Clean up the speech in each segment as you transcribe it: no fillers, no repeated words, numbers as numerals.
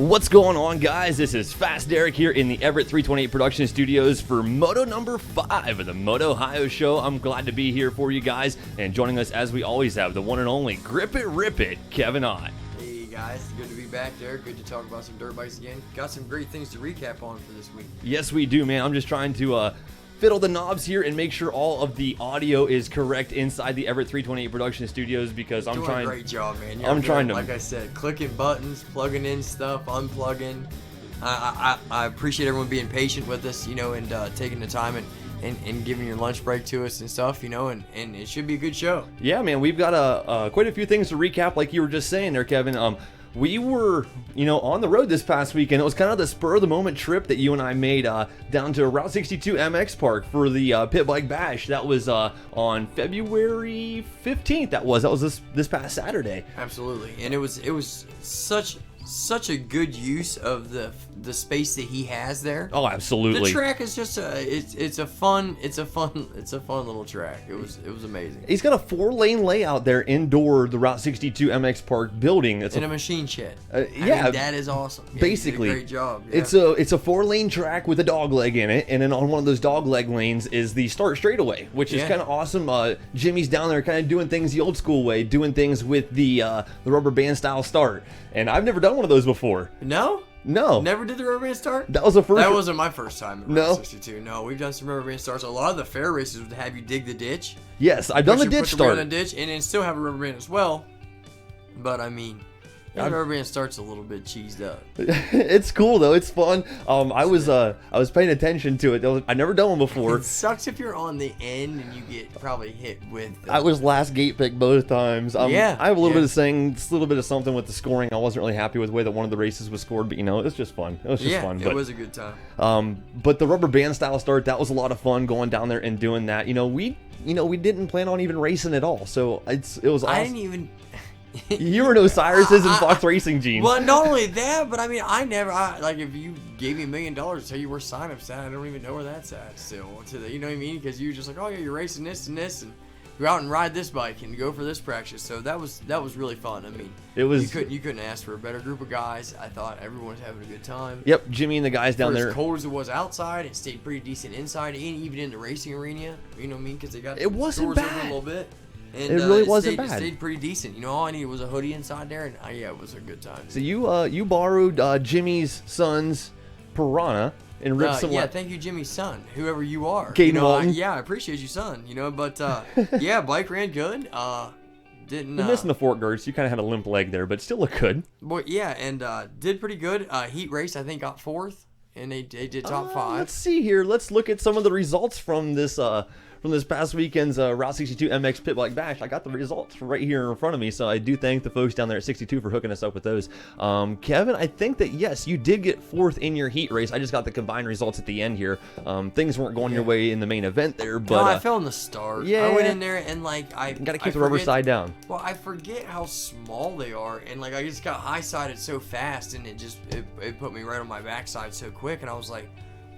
What's going on, guys? This is Fast Derek here in the Everett 328 Production Studios for Moto number 5 of the MotOHIO show. I'm glad to be here for you guys, and joining us as we always have, the one and only Grip It, Rip It, Kevin Ott. Hey guys, good to be back there. Good to talk about some dirt bikes again. Got some great things to recap on for this week. Yes, we do, man. I'm just trying to fiddle the knobs here and make sure all of the audio is correct inside the Everett 328 Production Studios because I'm trying. Great job, man. I'm trying to, like I said, clicking buttons, plugging in stuff, unplugging. I appreciate everyone being patient with us, you know, and taking the time and giving your lunch break to us and stuff, you know, and it should be a good show. Yeah, man, we've got quite a few things to recap, like you were just saying there, Kevin. We were, you know, on the road this past weekend. It was kind of the spur-of-the-moment trip that you and I made down to Route 62 MX Park for the Pitbike Bash. That was on February 15th. That was this past Saturday. Absolutely, and it was such a good use of the space that he has there. Oh, absolutely. The track is just it's a fun little track. It was amazing. He's got a 4-lane layout there indoor the Route 62 MX Park building. It's in a machine shed. Yeah, I mean, that is awesome. Yeah, basically, you did a great job. Yeah. It's a 4-lane track with a dog leg in it, and then on one of those dog leg lanes is the start straightaway, which is kind of awesome. Jimmy's down there, kind of doing things the old school way, doing things with the rubber band style start, and I've never done one of those before. No, never did the rubber band start. That was the first. That wasn't my first time at Route 62. No, we've done some rubber band starts. A lot of the fair races would have you dig the ditch. Yes, I've done the ditch start. Put the ditch and then still have a rubber band as well. But I mean, the rubber band starts a little bit cheesed up. It's cool though. It's fun. I was paying attention to it. I've never done one before. It sucks if you're on the end and you get probably hit with. I was last gate pick both times. I have a little bit of saying, a little bit of something with the scoring. I wasn't really happy with the way that one of the races was scored, but you know, it was just fun. It was just fun. It was a good time. But the rubber band style start, that was a lot of fun going down there and doing that. You know, we didn't plan on even racing at all, so it was awesome. I didn't even. You were in Osiris's and Fox Racing jeans. Well, not only that, but I mean, like if you gave me $1 million to tell you where sign-up's at, I don't even know where that's at still. You know what I mean? Because you were just like, oh yeah, you're racing this and this, and go out and ride this bike and go for this practice. So that was really fun. I mean, you couldn't ask for a better group of guys. I thought everyone was having a good time. Yep, Jimmy and the guys down there. As cold as it was outside, it stayed pretty decent inside, and even in the racing arena. You know what I mean? Because they got it wasn't doors bad. open a little bit. And, it really wasn't bad. It stayed pretty decent. You know, all I needed was a hoodie inside there, and it was a good time. So you borrowed Jimmy's son's Piranha and ripped some. Yeah, thank you, Jimmy's son, whoever you are. Caden Walton. I appreciate you, son. You know, but bike ran good. Didn't. You're missing the fork girts. You kind of had a limp leg there, but still looked good. But yeah, and did pretty good. Heat race, I think, got 4th, and they did top 5. Let's see here. Let's look at some of the results from this past weekend's Route 62 MX Pitbike Bash. I got the results right here in front of me, so I do thank the folks down there at 62 for hooking us up with those. Kevin, I think that, yes, you did get 4th in your heat race. I just got the combined results at the end here. Things weren't going your way in the main event there, but... No, I fell in the start. Yeah. I went in there and, like, got to keep the rubber side down. Well, I forget how small they are, and, like, I just got high-sided so fast, and it put me right on my backside so quick, and I was like...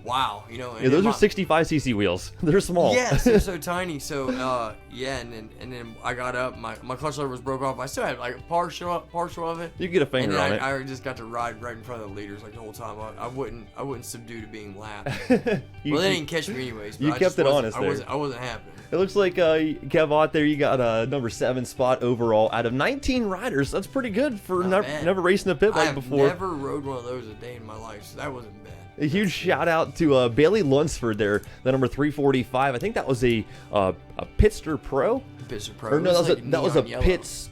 Wow, you know. Yeah, those are 65cc wheels. They're small. Yes, they're so tiny. So, and then I got up. My clutch lever was broke off. I still had like partial of it. You get a finger on it. I just got to ride right in front of the leaders like the whole time. I wouldn't subdue to being lapped. Well, they didn't catch me anyways. But you kept it honest there. I wasn't happy. It looks like Kev out there. You got a number 7 spot overall out of 19 riders. That's pretty good for never racing a pit bike before. I've never rode one of those a day in my life, so that wasn't bad. A huge shout out to Bailey Lunsford there, the number 345. I think that was a Pitster Pro. Pitster Pro. Or no, that was a Pitts,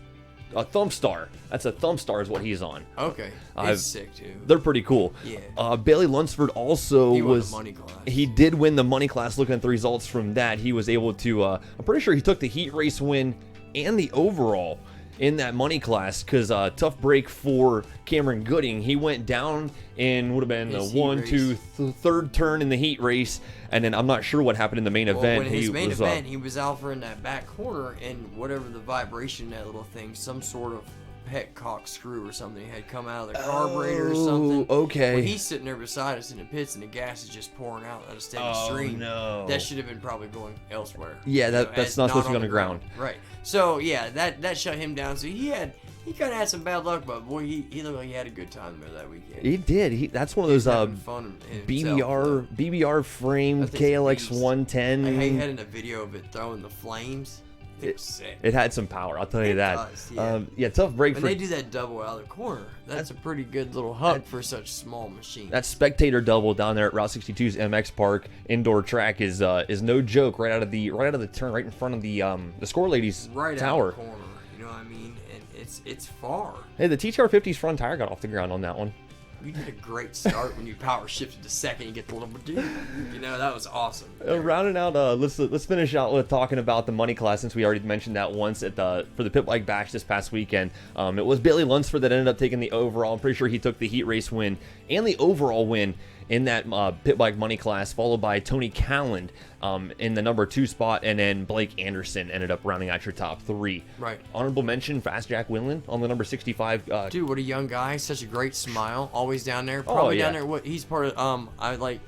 a Thumb Star. That's a Thumb Star is what he's on. Okay, it's sick too. They're pretty cool. Yeah. Bailey Lunsford also won the money class. He did win the money class. Looking at the results from that, he was able to. I'm pretty sure he took the heat race win and the overall in that money class, because tough break for Cameron Gooding. He went down in would have been the third turn in the heat race, and then I'm not sure what happened in the main event. When his main event, he was out for in that back corner, and whatever the vibration in that little thing, some sort of petcock screw or something had come out of the carburetor or something. Okay. Well, he's sitting there beside us in the pits, and the gas is just pouring out at a steady stream. No. That should have been probably going elsewhere. Yeah, that's not supposed to be on the ground. Right. So yeah, that shut him down. So he had He kind of had some bad luck, but boy, he looked like he had a good time there that weekend. He did. That's one of those Fun BBR framed KLX 110. I hate having a video of it throwing the flames. It was sick. It had some power, I'll tell you that. Does, yeah. Tough break. When they do that double out of the corner, that's a pretty good little hook for such small machines. That spectator double down there at Route 62's MX Park indoor track is no joke. Right out of the turn, right in front of the Score Ladies tower. Right out of the corner. You know what I mean? And it's far. Hey, the TTR50's front tire got off the ground on that one. You did a great start when you power shifted to second. You get the little, that was awesome. Rounding out, let's finish out with talking about the money class, since we already mentioned that once for the Pit Bike Bash this past weekend. It was Bailey Lunsford that ended up taking the overall. I'm pretty sure he took the heat race win and the overall win in that Pit Bike money class, followed by Tony Calland in the number 2 spot, and then Blake Anderson ended up rounding out your top 3. Right. Honorable mention, Fast Jack Winland on the number 65. Dude, what a young guy! Such a great smile, always down there. Probably down there. What he's part of. I like.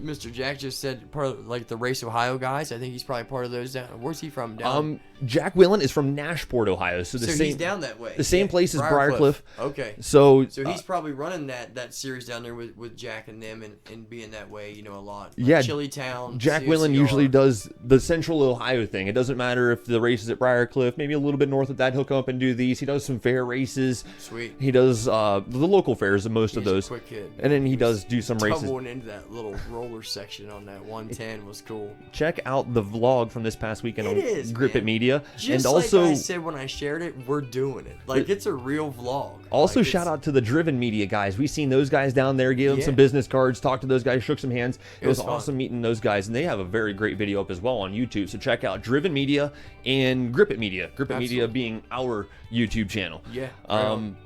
Mr. Jack just said part of like the Race Ohio guys. I think he's probably part of those down. Where's he from? Down. Jack Winland is from Nashport, Ohio. So he's down that way. The same place as Briarcliff. Okay. So he's probably running that series down there with Jack and them and being that way, a lot. Like yeah. Chillytown. Jack Winland usually does the Central Ohio thing. It doesn't matter if the race is at Briarcliff, maybe a little bit north of that. He'll come up and do these. He does some fair races. Sweet. He does the local fairs, most of those. A quick kid. And then he does do some races. Tumbling into that little roller section on that 110 was cool. Check out the vlog from this past weekend on Grip It Media. Just and also, like I said when I shared it, we're doing it. Like, it's a real vlog. Also, shout out to the Driven Media guys. We've seen those guys down there, gave them some business cards, talked to those guys, shook some hands. It was awesome meeting those guys, and they have a very great video up as well on YouTube. So check out Driven Media and Grip It Media. Grip It Media being our YouTube channel. Yeah.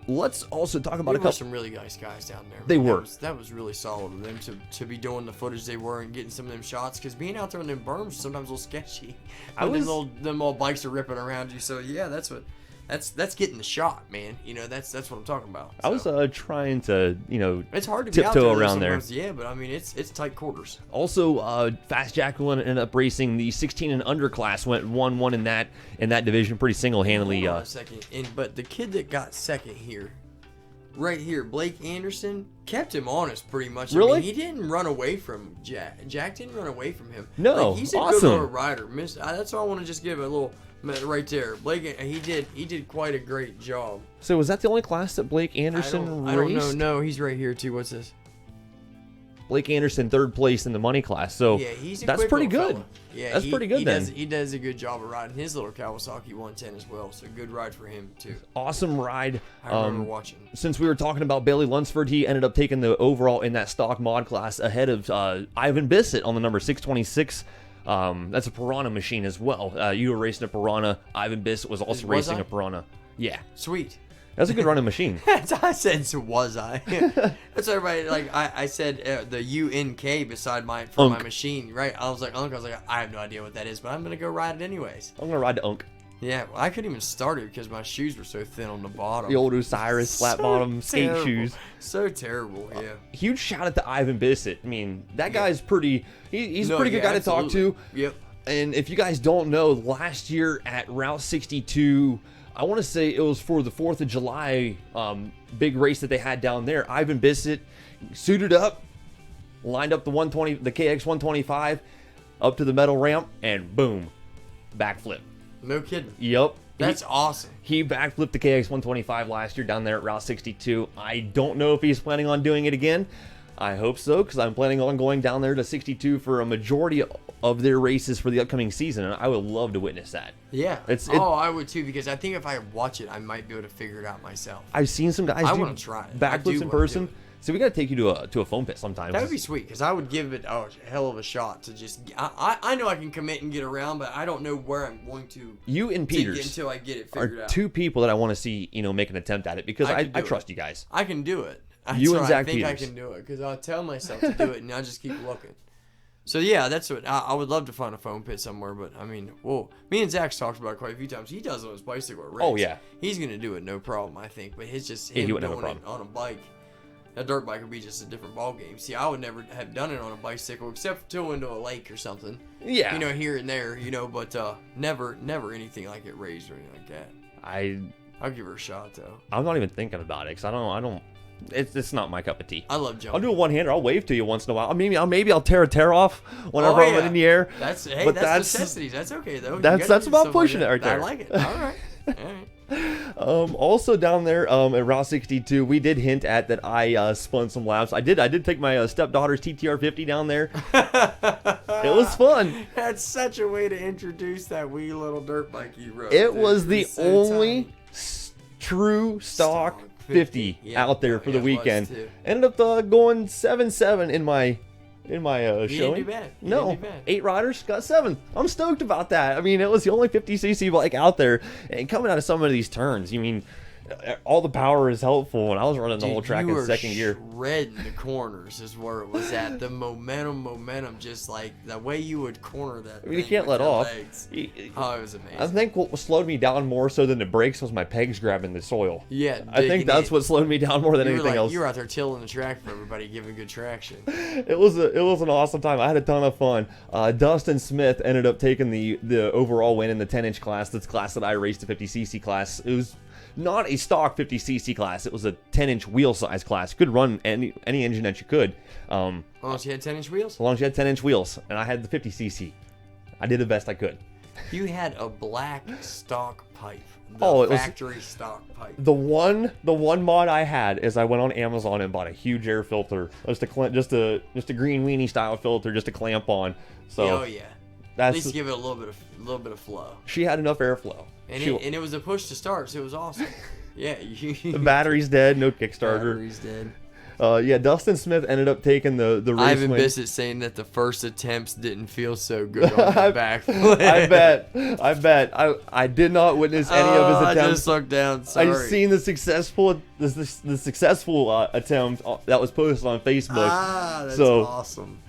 Let's also talk about a couple. Some really nice guys down there. They were. That was really solid of them to be doing the footage they were and getting some of them shots, because being out there on them berms sometimes a little sketchy. Them old bikes are ripping around you. So yeah, that's getting the shot, man. That's what I'm talking about. So. I was trying to it's hard to be out tiptoe around there. Yeah, but I mean it's tight quarters. Also, Fast Jacqueline ended up racing the 16 and under class, went 1-1 in that division pretty single-handedly. Hold on a second. But the kid that got second here, right here, Blake Anderson, kept him honest pretty much. Really? I mean, he didn't run away from Jack. Jack didn't run away from him. No, he's a good little rider. That's why I want to just give a little right there. Blake, he did quite a great job. So was that the only class that Blake Anderson raced? I don't know. No, he's right here too. What's this? Blake Anderson, 3rd place in the money class. So yeah, he's that's pretty good. Fella. Yeah, that's pretty good then. He does a good job of riding his little Kawasaki 110 as well. So good ride for him too. Awesome ride. I remember watching. Since we were talking about Bailey Lunsford, he ended up taking the overall in that stock mod class ahead of Ivan Bissett on the number 626. That's a Piranha machine as well. You were racing a Piranha. Ivan Bissett was also racing a Piranha. Yeah. Sweet. That's a good running machine. I said, so was I? That's everybody, like, I said the UNK beside my machine, right? I was like, Unk. I was like, I have no idea what that is, but I'm going to go ride it anyways. I'm going to ride the Unk. Yeah, well, I couldn't even start it because my shoes were so thin on the bottom. The old Osiris flat bottom skate shoes. So terrible, yeah. Huge shout out to Ivan Bissett. I mean, that guy's pretty, he's a pretty good guy to talk to. Yep. And if you guys don't know, last year at Route 62, I want to say it was for the 4th of July big race that they had down there. Ivan Bissett suited up, lined up the KX 125 up to the metal ramp, and boom, backflip. No kidding. Yep. That's awesome. He backflipped the KX 125 last year down there at Route 62. I don't know if he's planning on doing it again. I hope so, because I'm planning on going down there to 62 for a majority of their races for the upcoming season, and I would love to witness that. Yeah. I would too, because I think if I watch it, I might be able to figure it out myself. I've seen some guys do backflips in person. So we got to take you to a foam pit sometime. That would be sweet, because I would give it a hell of a shot to just. I know I can commit and get around, but I don't know where I'm going to. You and Peters until I get it figured out. Are two people that I want to see, make an attempt at it, because I trust you guys. I can do it. You and Zach Peters. I think I can do it, because I'll tell myself to do it, and I'll just keep looking. So yeah, that's what I would love to find a foam pit somewhere, but I mean, me and Zach's talked about it quite a few times. He does it on his bicycle at race. Oh yeah, he's gonna do it, no problem, I think. But it's just him doing it on a bike. A dirt bike would be just a different ball game. See, I would never have done it on a bicycle except to into a lake or something. Yeah, here and there, but never anything like it raised or anything like that. I'll give her a shot though. I'm not even thinking about it because I don't. It's not my cup of tea. I love jumping. I'll do a one-hander. I'll wave to you once in a while. Maybe I'll tear a tear off whenever I'm in the air. That's but that's necessities. That's okay though. That's about pushing it right there. I like it. All right. All right. Also down there at Route 62, we did hint at that I spun some laps. I did take my stepdaughter's TTR 50 down there. It was fun. That's such a way to introduce that wee little dirt bike you rode. It was the only true stock 50 Yeah, out there for the it weekend. was too. Ended up going 7-7 in my showing. didn't do bad. You No, didn't do bad. 8 riders got 7. I'm stoked about that. I mean, it was the only 50cc bike out there, and coming out of some of these turns, you mean, all the power is helpful. And I was running the whole track in second gear. Shredding the corners is where it was at. The momentum, just like the way you would corner that. I mean, you can't let off. Oh, it was amazing. I think what slowed me down more so than the brakes was my pegs grabbing the soil. Yeah, I think that's what slowed me down more than anything else. You were out there tilling the track for everybody, giving good traction. It was an awesome time. I had a ton of fun. Dustin Smith ended up taking the overall win in the 10-inch class. That's the class that I raced, the 50cc class. It was not a stock 50cc class. It was a 10-inch wheel size class. You could run any engine that you could. As long as you had 10-inch wheels? As long as you had 10-inch wheels. And I had the 50cc. I did the best I could. You had a black stock pipe. It was factory stock pipe. The one mod I had is I went on Amazon and bought a huge air filter, just a green weenie style filter, just to clamp on. So oh yeah, that's at least give it a little bit of flow. She had enough airflow, and it was a push to start, so it was awesome. Yeah, the battery's dead, no Kickstarter. Battery's dead. Yeah, Dustin Smith ended up taking the race Ivan win. Bissett saying that the first attempts didn't feel so good on the back flip. I bet. I did not witness any of his attempts. I just looked down. Sorry. I've seen the successful attempt that was posted on Facebook. That's awesome.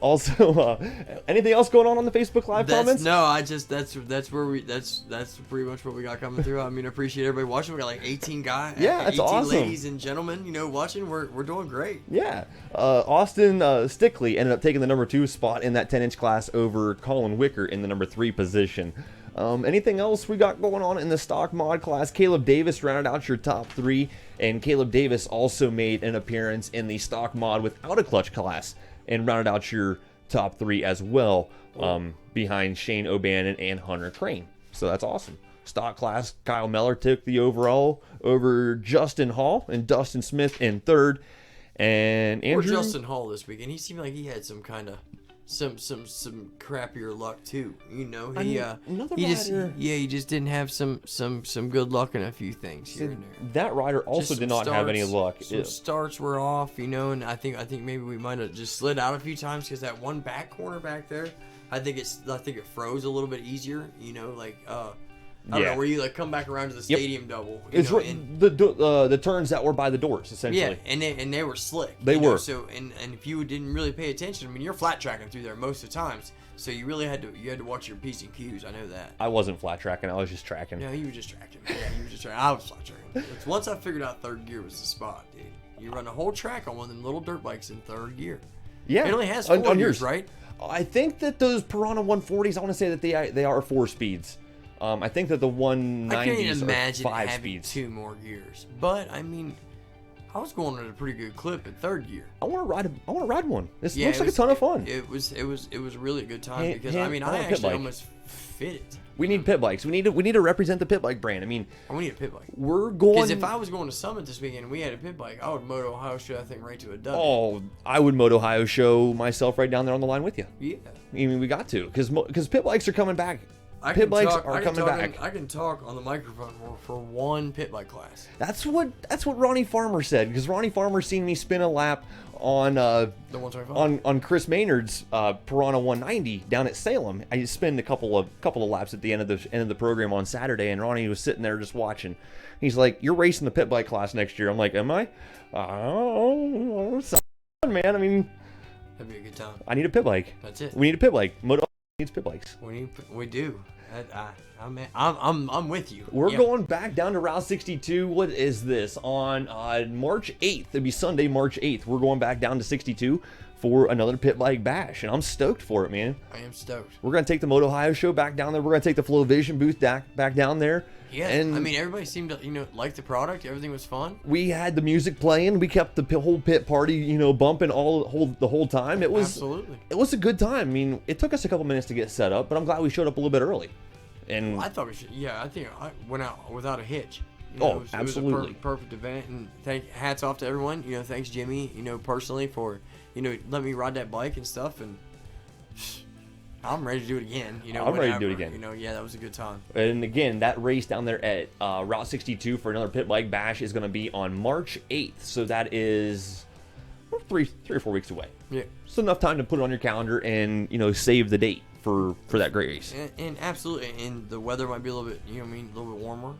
Also, anything else going on the Facebook Live comments? No, that's pretty much what we got coming through. I mean, I appreciate everybody watching. We got like 18 guys, yeah, it's 18 awesome. Ladies and gentlemen, watching. We're doing great. Yeah, Austin Stickley ended up taking the number 2 spot in that 10-inch class over Colin Wicker in the number 3 position. Anything else we got going on in the stock mod class? Caleb Davis rounded out your top 3, and Caleb Davis also made an appearance in the stock mod without a clutch class and rounded out your top 3 as well, behind Shane O'Bannon and Hunter Crane. So that's awesome. Stock class, Kyle Meller took the overall over Justin Hall and Dustin Smith in 3rd. And Andrew... Or Justin Hall this weekend. He seemed like he had some kind of some crappier luck too. He just didn't have some good luck in a few things here and there. That rider also did not have any luck. Some starts were off, and I think maybe we might have just slid out a few times because that one back corner back there, I think it froze a little bit easier. I don't know, where you like come back around to the stadium double. It's the turns that were by the doors essentially. Yeah, and they were slick. They were. So and if you didn't really pay attention, I mean, you're flat tracking through there most of the times. So you really had to watch your P's and Q's. I know that. I wasn't flat tracking. I was just tracking. No, you were just tracking. Yeah, you were just tracking. I was flat tracking. Once I figured out 3rd gear was the spot, dude. You run a whole track on one of them little dirt bikes in 3rd gear. Yeah. It only has 4 gears, right? I think that those Piranha 140s, I want to say that they are 4 speeds. I think that the 190s I can't even are imagine 5 having speeds. 2 more gears. But I mean, I was going at a pretty good clip in 3rd gear. I want to ride one. This looks like a ton of fun. It was really a good time because I actually almost fit it. We need pit bikes. We need to represent the pit bike brand. I mean, we need a pit bike. We're going. Because if I was going to Summit this weekend and we had a pit bike, I would MotOHIO show that thing right to a dub. Oh, I would MotOHIO show myself right down there on the line with you. Yeah. I mean, we got to because pit bikes are coming back. Pit bikes are coming back. I can talk on the microphone for one pit bike class. That's what Ronnie Farmer said, because Ronnie Farmer seen me spin a lap on the 125 on Chris Maynard's Piranha 190 down at Salem. I spent a couple of laps at the end of the program on Saturday, and Ronnie was sitting there just watching. He's like, "You're racing the pit bike class next year." I'm like, "Am I?" Oh, man. I mean, that'd be a good time. I need a pit bike. That's it. We need a pit bike. Moto needs pit bikes. We do. I'm with you. We're going back down to Route 62. What is this? On March 8th. It'd be Sunday, March 8th. We're going back down to 62 for another Pit Bike Bash, and I'm stoked for it, man. I am stoked. We're gonna take the MotOHIO show back down there. We're gonna take the FlowVision booth back down there. Yeah, and I mean, everybody seemed to, like the product. Everything was fun. We had the music playing. We kept the whole pit party, bumping the whole time. It was absolutely. It was a good time. I mean, it took us a couple minutes to get set up, but I'm glad we showed up a little bit early. And I thought we should. Yeah, I think I went out without a hitch. Absolutely. It was a perfect event, and hats off to everyone. Thanks Jimmy. Personally for let me ride that bike and stuff, and I'm ready to do it again. I'm ready to do it again. Yeah, that was a good time. And again, that race down there at Route 62 for another Pit Bike Bash is going to be on March 8th. So that is 3 or 4 weeks away. Yeah. So enough time to put it on your calendar and save the date for that great race. And absolutely, and the weather might be a little bit, a little bit warmer.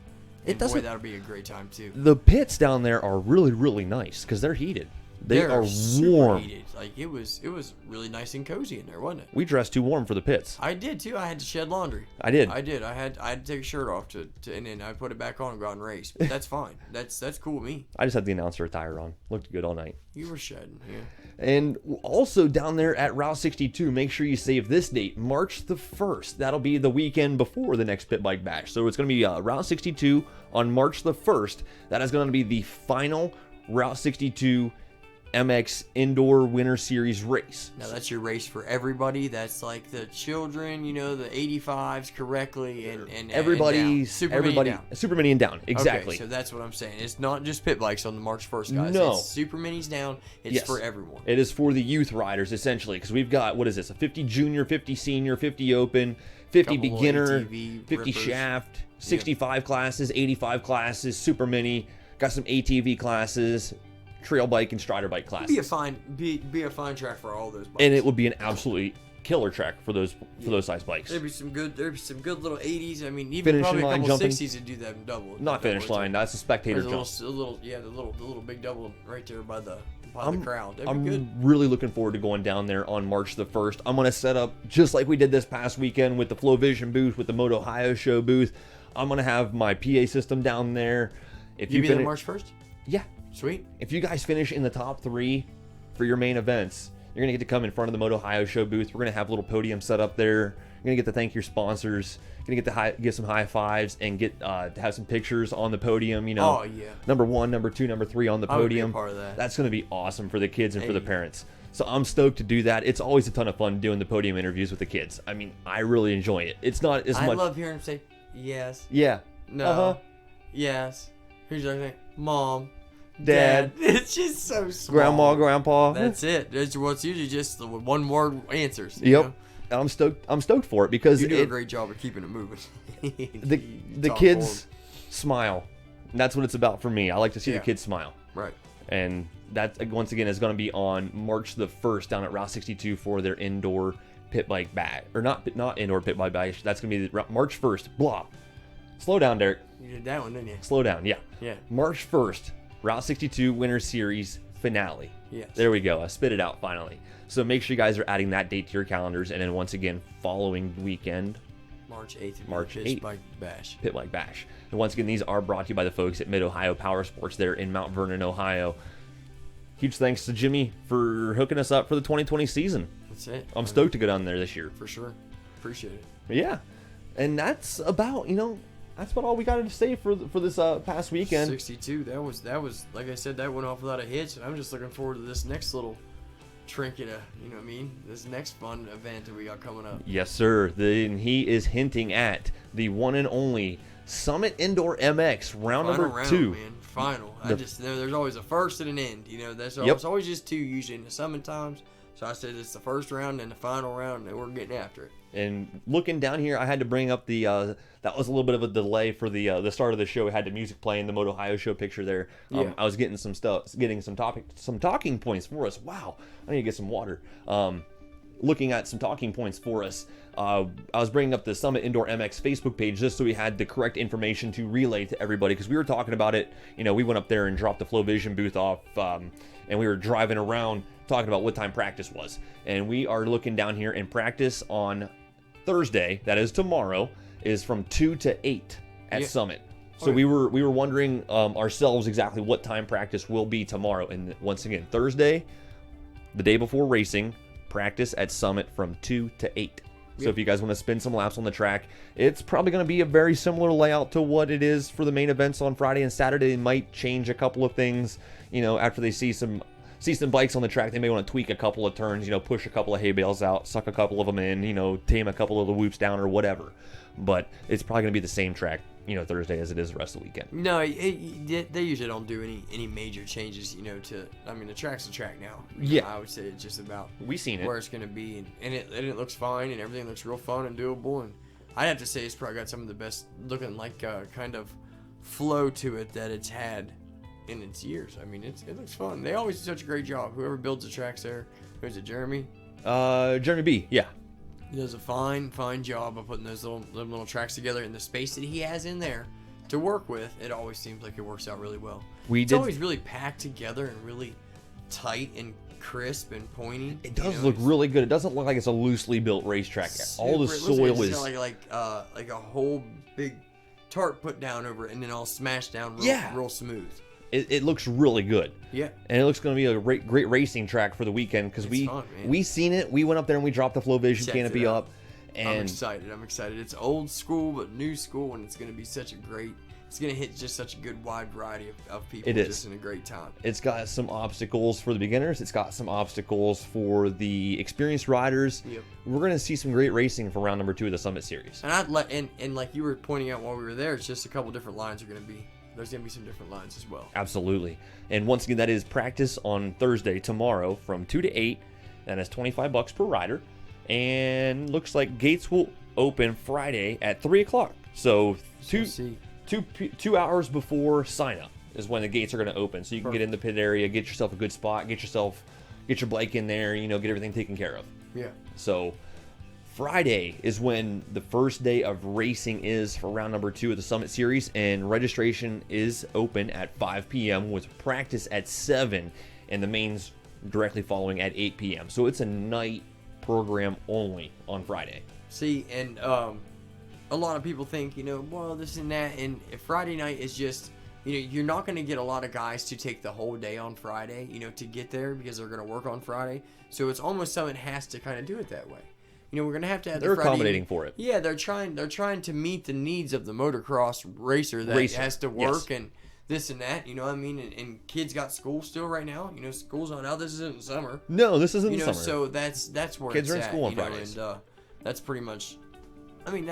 It doesn't. Boy, that'll be a great time too. The pits down there are really, really nice because they're heated. They are warm. Heated. Like it was really nice and cozy in there, wasn't it? We dressed too warm for the pits. I did too. I had to shed laundry. I did. I had to take a shirt off and then I put it back on and go out and race. But that's fine. That's cool with me. I just had the announcer attire on. Looked good all night. You were shedding, yeah. And also down there at Route 62, make sure you save this date, March the 1st. That'll be the weekend before the next Pit Bike Bash. So it's going to be Route 62 on March the 1st. That is going to be the final Route 62 MX Indoor Winter Series race. Now that's your race for everybody. That's like the children, the 85s correctly, and everybody, Super Mini and down. Exactly. Okay, so that's what I'm saying. It's not just pit bikes on the March 1st, guys. No. It's Super Minis down. It's for everyone. It is for the youth riders essentially, because we've got a 50 junior, 50 senior, 50 open, 50 beginner, ATV 50 rippers. shaft, 65 classes, 85 classes, Super Mini. Got some ATV classes. Trail bike and strider bike classes. Be a fine track for all those bikes. And it would be an absolutely killer track for those size bikes. There'd be some good little 80s. I mean, even Finishing probably a line couple jumping. 60s would do that in double. Not finish line. That's a spectator jump. The little big double right there by the crowd. That'd be good. I'm really looking forward to going down there on March the 1st. I'm going to set up just like we did this past weekend with the FlowVision booth, with the MotOHIO show booth. I'm going to have my PA system down there. If you be there March 1st? Yeah. Sweet. If you guys finish in the top 3 for your main events, you're going to get to come in front of the MotOHIO show booth. We're going to have a little podium set up there. You're going to get to thank your sponsors. You're going to get to give some high fives and get to have some pictures on the podium. Oh, yeah. Number 1, number 2, number 3 on the podium. I would be a part of that. That's going to be awesome for the kids and for the parents. So I'm stoked to do that. It's always a ton of fun doing the podium interviews with the kids. I mean, I really enjoy it. It's not as much. I love hearing them say, yes. Yeah. No. Yes. Who's the other thing? Mom. Dad. It's just so small. Grandma, grandpa. That's it. It's usually just the one word answers. Yep. I'm stoked for it because you do a great job of keeping it moving. the kids smile. And that's what it's about for me. I like to see the kids smile. Right. And that once again is going to be on March the 1st down at Route 62 for their indoor pit bike bash, or not indoor pit bike bash. That's going to be March 1st. Blah. Slow down, Derek. You did that one, didn't you? Slow down. Yeah. Yeah. March 1st. Route 62 Winter Series finale. Yes. There we go. I spit it out finally. So make sure you guys are adding that date to your calendars. And then once again, following weekend, March 8th. March 8th. Pit Bike Bash. Pit Bike Bash. And once again, these are brought to you by the folks at MotOHIO Power Sports there in Mount Vernon, Ohio. Huge thanks to Jimmy for hooking us up for the 2020 season. That's it. I'm stoked to go down there this year. For sure. Appreciate it. Yeah. And that's about, that's about all we got to say for this past weekend. 62. That was like I said, that went off without a hitch, and I'm just looking forward to this next little trinket. You know what I mean? This next fun event that we got coming up. Yes, sir. Then he is hinting at the one and only Summit Indoor MX round number 2. Man. Final. There's always a first and an end. It's always just 2 usually in the summit times. So I said it's the first round and the final round, and we're getting after it. And looking down here, I had to bring up the that was a little bit of a delay for the start of the show. We had the music playing, the MotOHIO show picture there. I was getting some talking points for us. Wow, I need to get some water. Looking at some talking points for us. I was bringing up the Summit Indoor MX Facebook page just so we had the correct information to relay to everybody, because we were talking about it. We went up there and dropped the FlowVision booth off, and we were driving around talking about what time practice was. And we are looking down here, and practice on Thursday, that is tomorrow, is from 2 to 8 at Summit. So we were wondering ourselves exactly what time practice will be tomorrow. And once again, Thursday, the day before racing, practice at Summit from 2 to 8. So if you guys want to spin some laps on the track, it's probably going to be a very similar layout to what it is for the main events on Friday and Saturday. They might change a couple of things, after they see some bikes on the track. They may want to tweak a couple of turns, push a couple of hay bales out, suck a couple of them in, tame a couple of the whoops down or whatever. But it's probably going to be the same track, Thursday as it is the rest of the weekend. No, they usually don't do any major changes, the track's a track now. Yeah. I would say it's just about We've seen it. where it's going to be, and it looks fine, and everything looks real fun and doable, and I'd have to say it's probably got some of the best looking, kind of flow to it that it's had in its years. It looks fun. They always do such a great job. Whoever builds the tracks there, who's it, Jeremy? Jeremy B, yeah. He does a fine job of putting those little tracks together, and the space that he has in there to work with, it always seems like it works out really well. It's always really packed together and really tight and crisp and pointy. It does look really good. It doesn't look like it's a loosely built racetrack. All the soil is like a whole big tarp put down over it, and then all smashed down real smooth. It looks really good. Yeah. And it looks going to be a great racing track for the weekend because we seen it. We went up there and we dropped the Flow Vision canopy up. And I'm excited. It's old school but new school, and it's going to be it's going to hit just such a good wide variety of people. It is. Just in a great time. It's got some obstacles for the beginners. It's got some obstacles for the experienced riders. Yep. We're going to see some great racing for round number 2 of the Summit Series. And like you were pointing out while we were there, it's just a couple different lines are going to be. There's going to be some different lines as well. Absolutely. And once again, that is practice on Thursday, tomorrow, from 2 to 8. That is $25 per rider. And looks like gates will open Friday at 3 o'clock. So 2 hours before sign up is when the gates are going to open. So you can get in the pit area, get yourself a good spot, get your bike in there, get everything taken care of. Yeah. So Friday is when the first day of racing is for round number 2 of the Summit Series, and registration is open at 5 p.m. with practice at 7 and the mains directly following at 8 p.m. So it's a night program only on Friday. See, and a lot of people think, well, this and that, and Friday night is just, you're not going to get a lot of guys to take the whole day on Friday, to get there because they're going to work on Friday. So it's almost someone has to kind of do it that way. We're gonna have They're the Friday, accommodating for it. Yeah, they're trying to meet the needs of the motocross racer that has to work and this and that. And kids got school still right now. School's not out. This isn't summer. No, this isn't summer. So that's where kids it's are in school on Fridays. And that's pretty much. I think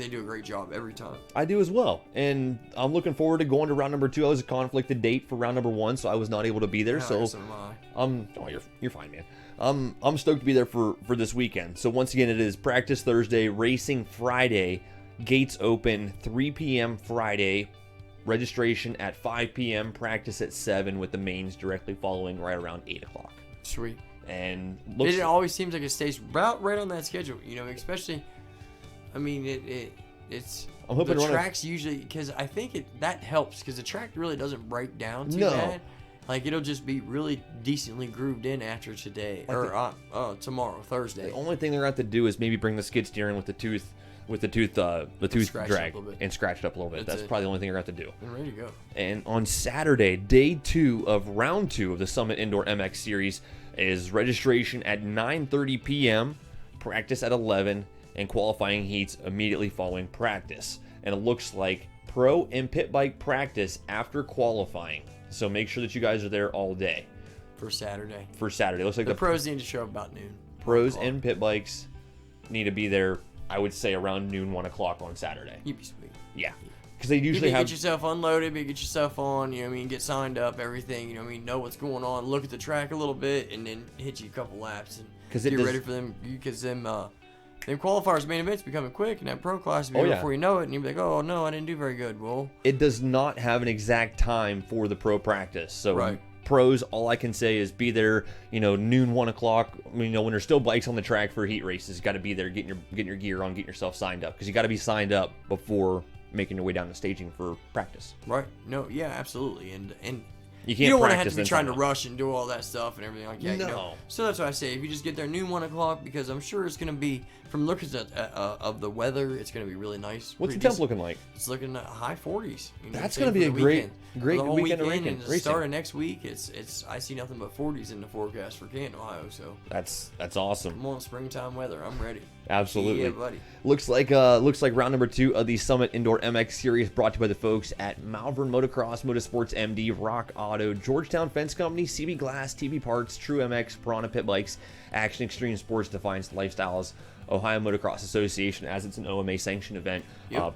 they do a great job every time. I do as well, and I'm looking forward to going to round number 2. I was a conflicted date for round number 1, so I was not able to be there. So you're fine, man. I'm stoked to be there for this weekend. So once again, it is practice Thursday, racing Friday, gates open 3 p.m. Friday, registration at 5 p.m., practice at 7 with the mains directly following right around 8 o'clock. Sweet. And it always seems like it stays about right on that schedule, especially, it's I'm hoping the tracks usually, because I think that helps because the track really doesn't break down too bad. Like, it'll just be really decently grooved in after today tomorrow, Thursday. The only thing they're going to have to do is maybe bring the skid steering with the tooth drag and scratch it up a little bit. That's probably the only thing you're going to have to do. And ready to go. And on Saturday, day 2 of round 2 of the Summit Indoor MX Series is registration at 9:30 p.m., practice at 11, and qualifying heats immediately following practice. And it looks like pro and pit bike practice after qualifying. So make sure that you guys are there all day. For Saturday. It looks like the pros need to show up about noon. Pros and pit bikes need to be there, I would say, around noon, 1 o'clock on Saturday. You'd be sweet. Yeah. Because they usually get yourself unloaded, get yourself on, get signed up, everything, know what's going on, look at the track a little bit, and then hit you a couple laps and get ready for them. Because them qualifiers, main events be coming quick, and that pro class will be before you know it, and you'll be like, oh no, I didn't do very good. Well, it does not have an exact time for the pro practice. So pros, all I can say is be there, noon, 1 o'clock. When there's still bikes on the track for heat races, you got to be there, getting your gear on, getting yourself signed up, because you got to be signed up before making your way down to staging for practice. Right. No. Yeah. Absolutely. And You can't don't want to have to practice be and trying to sign up. rush and do all that stuff and everything like that. You know? No. So that's why I say if you just get there noon, 1 o'clock, because I'm sure it's gonna be from looks of the weather, it's gonna be really nice. What's the pretty temp looking like? It's looking at high 40s. You know, That's same gonna be for a the great For the whole weekend of and racing. the start of next week, it's I see nothing but 40s in the forecast for Canton, Ohio. So That's awesome. come on, springtime weather. I'm ready. Absolutely. Yeah, buddy. Looks like round number 2 of the Summit Indoor MX Series, brought to you by the folks at Malvern Motocross, Motorsports MD, Rock Auto, Georgetown Fence Company, CB Glass, TV Parts, True MX, Piranha Pit Bikes, Action Extreme Sports, Defiance Lifestyles, Ohio Motocross Association, as it's an OMA sanctioned event,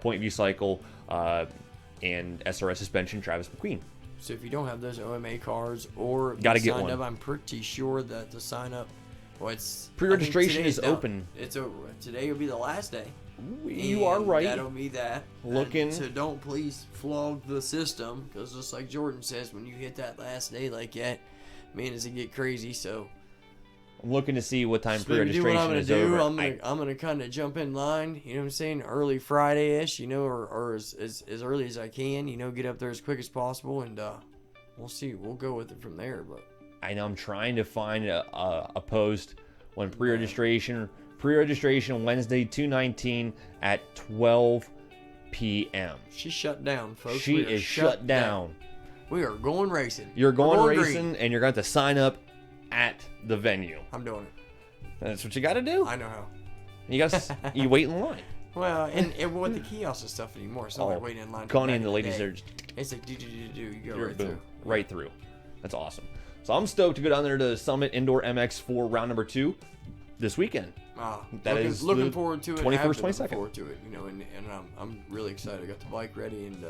Point View Cycle, and SRS Suspension, Travis McQueen. So if you don't have those OMA cards or Gotta get signed one. up, I'm pretty sure that the sign up, well, it's Pre-registration I think is today's done. open. It's over. Today will be the last day. You are right. That'll be that. Looking. So don't please flog the system, because just like Jordan says, when you hit that last day like that, man, does it get crazy. So I'm looking to see what time so maybe do what pre-registration I'm gonna is do. over. I'm gonna kind of jump in line. You know what I'm saying? Early Friday-ish, you know, or as early as I can. You know, get up there as quick as possible, and we'll see. We'll go with it from there. But I know I'm trying to find a post when pre-registration Wednesday 2/19 at 12 p.m. she's shut down, folks. She We are is shut down. We are going racing. You're going We're racing, green. and you're going to have to sign up at the venue. I'm doing it. That's what you got to do. I know how. You got you wait in line. Well, and with the kiosks and stuff anymore, it's not like waiting in line. Connie back and the in ladies day. are just It's like do you go you're right boom, through. right through. That's awesome. So I'm stoked to go down there to Summit Indoor MX for round number 2 this weekend. That is looking the forward to it. 21st, have been looking 22nd. forward to it. You know, and I'm really excited. I got the bike ready, and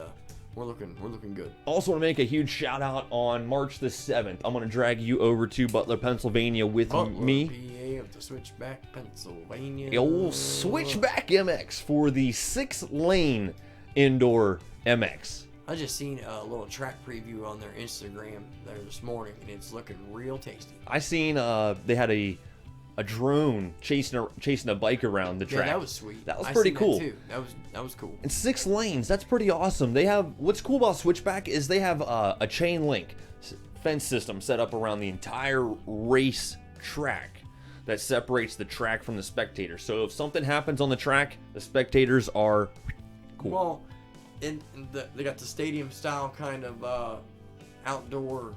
we're looking good. Also want to make a huge shout out on March the 7th. I'm going to drag you over to Butler, Pennsylvania with me. PA of the Switchback, Pennsylvania. The old Switchback MX for the 6-lane indoor MX. I just seen a little track preview on their Instagram there this morning, and it's looking real tasty. I seen they had a drone chasing a bike around the track. Yeah, that was sweet. That was I pretty seen cool. That, too. That was cool. And 6 lanes, that's pretty awesome. They have, what's cool about Switchback is they have a chain link fence system set up around the entire race track that separates the track from the spectators. So if something happens on the track, the spectators are cool. Well, they got the stadium style kind of outdoor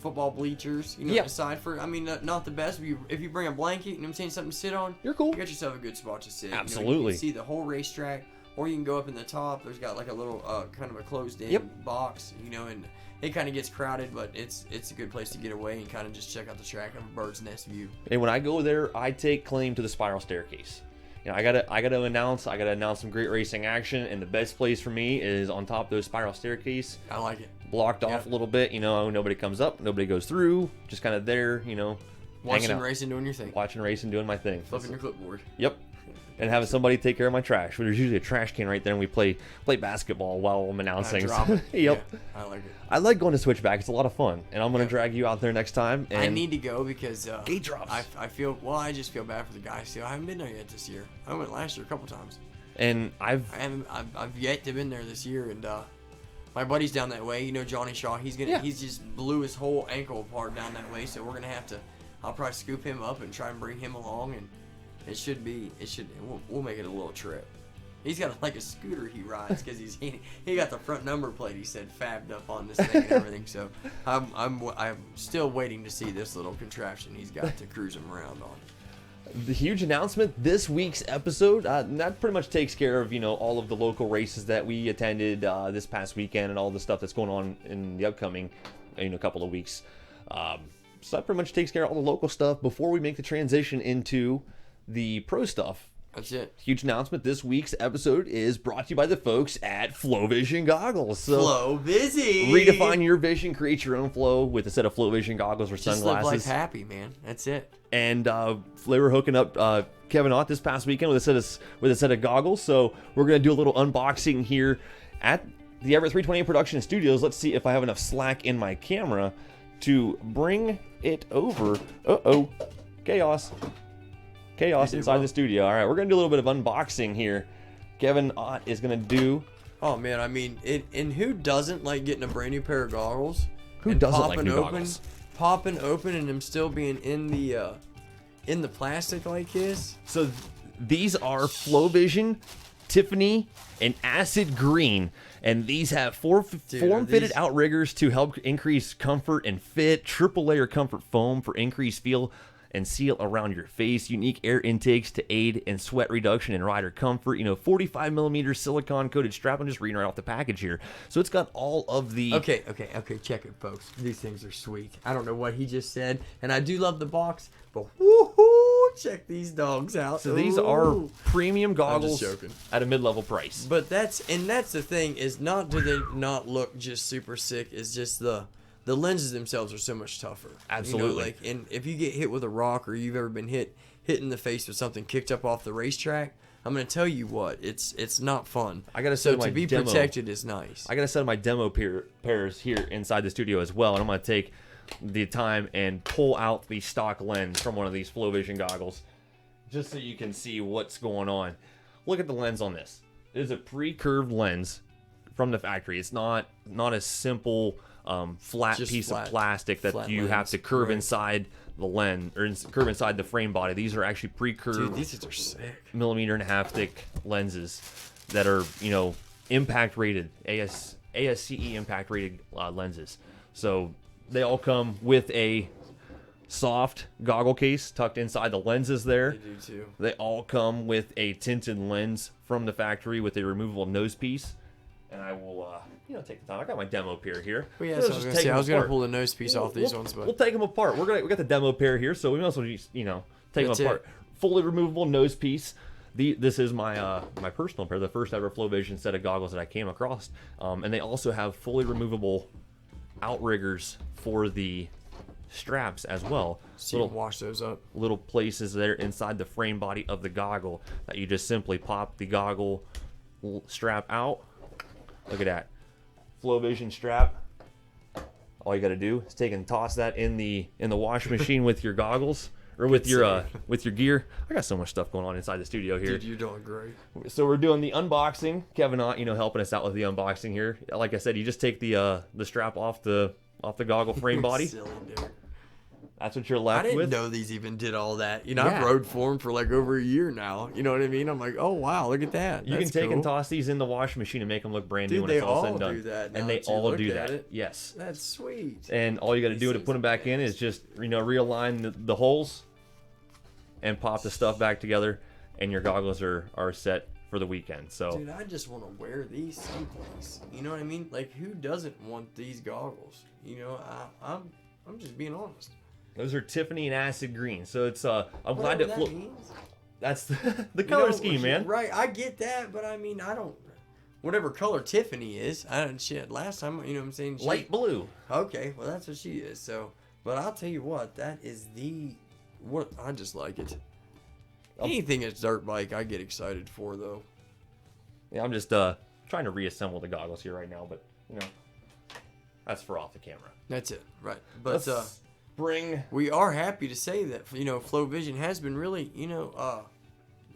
football bleachers, you know, Yeah. aside for, I mean, not the best. If you bring a blanket, you know what I'm saying, something to sit on, You're cool. you got yourself a good spot to sit. Absolutely. You can see the whole racetrack, or you can go up in the top. There's got like a little kind of a closed-in Yep. box, you know, and it kind of gets crowded, but it's a good place to get away and kind of just check out the track and a bird's nest view. And when I go there, I take claim to the spiral staircase. You know, I gotta announce some great racing action, and the best place for me is on top of those spiral staircase, I like it. blocked off a little bit. You know, nobody comes up, nobody goes through, just kind of there. You know, hanging Watching out, racing, doing your thing. watching racing, doing my thing. Flipping your clipboard. Yep. And having somebody take care of my trash. There's usually a trash can right there, and we play basketball while I'm announcing. Drop it. Yep. Yeah, I like it. I like going to Switchback. It's a lot of fun, and I'm gonna drag you out there next time. And I need to go because gate drops. I just feel bad for the guys too. I haven't been there yet this year. I went last year a couple times. And I've I've yet to been there this year, and my buddy's down that way. You know Johnny Shaw. He's just blew his whole ankle apart down that way. So we're gonna have to. I'll probably scoop him up and try and bring him along, and we'll make it a little trip. He's got like a scooter he rides because he got the front number plate. He said fabbed up on this thing and everything. So I'm still waiting to see this little contraption he's got to cruise him around on. the huge announcement this week's episode. That pretty much takes care of all of the local races that we attended this past weekend and all the stuff that's going on in the upcoming couple of weeks. So that pretty much takes care of all the local stuff before we make the transition into the pro stuff. That's it. Huge announcement. This week's episode is brought to you by the folks at Flow Vision Goggles. So Flow busy. redefine your vision, create your own flow with a set of Flow Vision goggles or Just sunglasses. live life happy, man. That's it. And they were hooking up Kevin Ott this past weekend with a set of goggles. So we're gonna do a little unboxing here at the Everett 328 Production Studios. Let's see if I have enough slack in my camera to bring it over. Chaos inside the studio. All right, we're gonna do a little bit of unboxing here. Kevin Ott is gonna do. Oh man, I mean, and who doesn't like getting a brand new pair of goggles Who and doesn't like popping new open, goggles? popping open, and them still being in the plastic like this. So these are FlowVision, Tiffany, and Acid Green, and these have form-fitted outriggers to help increase comfort and fit, triple layer comfort foam for increased feel and seal around your face, unique air intakes to aid in sweat reduction and rider comfort, 45 millimeter silicone coated strap. I'm just reading right off the package here. So it's got all of the... Okay, check it, folks. These things are sweet. I don't know what he just said, and I do love the box, but woohoo, check these dogs out. So these are premium goggles joking. at a mid-level price. But that's the thing, is not do they not look just super sick, it's just the lenses themselves are so much tougher. Absolutely. And if you get hit with a rock, or you've ever been hit in the face with something kicked up off the racetrack, I'm gonna tell you what, it's not fun. I gotta so set my to be demo. protected is nice. I got a set of my demo pairs here inside the studio as well, and I'm going to take the time and pull out the stock lens from one of these FlowVision goggles just so you can see what's going on. Look at the lens on this. It is a pre-curved lens from the factory. It's not a simple flat Just piece flat- of plastic that flat you have lens, to curve right. inside the lens, or curve inside the frame body. These are actually Dude, pre-curved these things are sick. 1.5 mm thick lenses that are, impact rated, ASCE impact rated lenses. So they all come with a soft goggle case tucked inside the lenses there. They do too. They all come with a tinted lens from the factory with a removable nose piece. And I will, take the time. I got my demo pair here. Well, yeah, Let's so I was just gonna take say, them I was gonna apart. pull the nose piece off these ones, We'll but take them apart. We got the demo pair here, so we might as well just, take That's them apart. Fully removable nose piece. This is my my personal pair, the first ever FlowVision set of goggles that I came across. And they also have fully removable outriggers for the straps as well. so you can wash those up. Little places there inside the frame body of the goggle that you just simply pop the goggle strap out. Look at that. FlowVision strap. All you got to do is take and toss that in the wash machine with your goggles, or with your gear. I got so much stuff going on inside the studio here. Dude, you're doing great. So we're doing the unboxing. Kevin, helping us out with the unboxing here. Like I said, you just take the strap off the goggle frame body. Silly dude. That's what you're I left didn't with. know these even did all that. Yeah. I've rode for them for like over a year now. You know what I mean? I'm like, oh wow, look at that. You can take and toss these in the wash machine and make them look brand new Dude, when it's they all said all and done. do that now And they that you all look do at that. it. Yes. That's sweet. And all you got to These do to things put them are back in is just realign the holes and pop the stuff back together, and your goggles are set for the weekend. So Dude, I just want to wear these someplace. You know what I mean? Like, who doesn't want these goggles? I'm just being honest. those are Tiffany and Acid Green. So it's I'm glad Whatever that that means. that's the color scheme, man. Right, I get that, but I mean, I don't. Whatever color Tiffany is, I don't shit. Last time, you know what I'm saying? Light blue. Okay, well that's what she is. So, but I'll tell you what, that is what I just like it. Anything that's dirt bike, I get excited for though. Yeah, I'm just trying to reassemble the goggles here right now, but that's for off the camera. That's it, right? But Let's bring we are happy to say that FlowVision has been really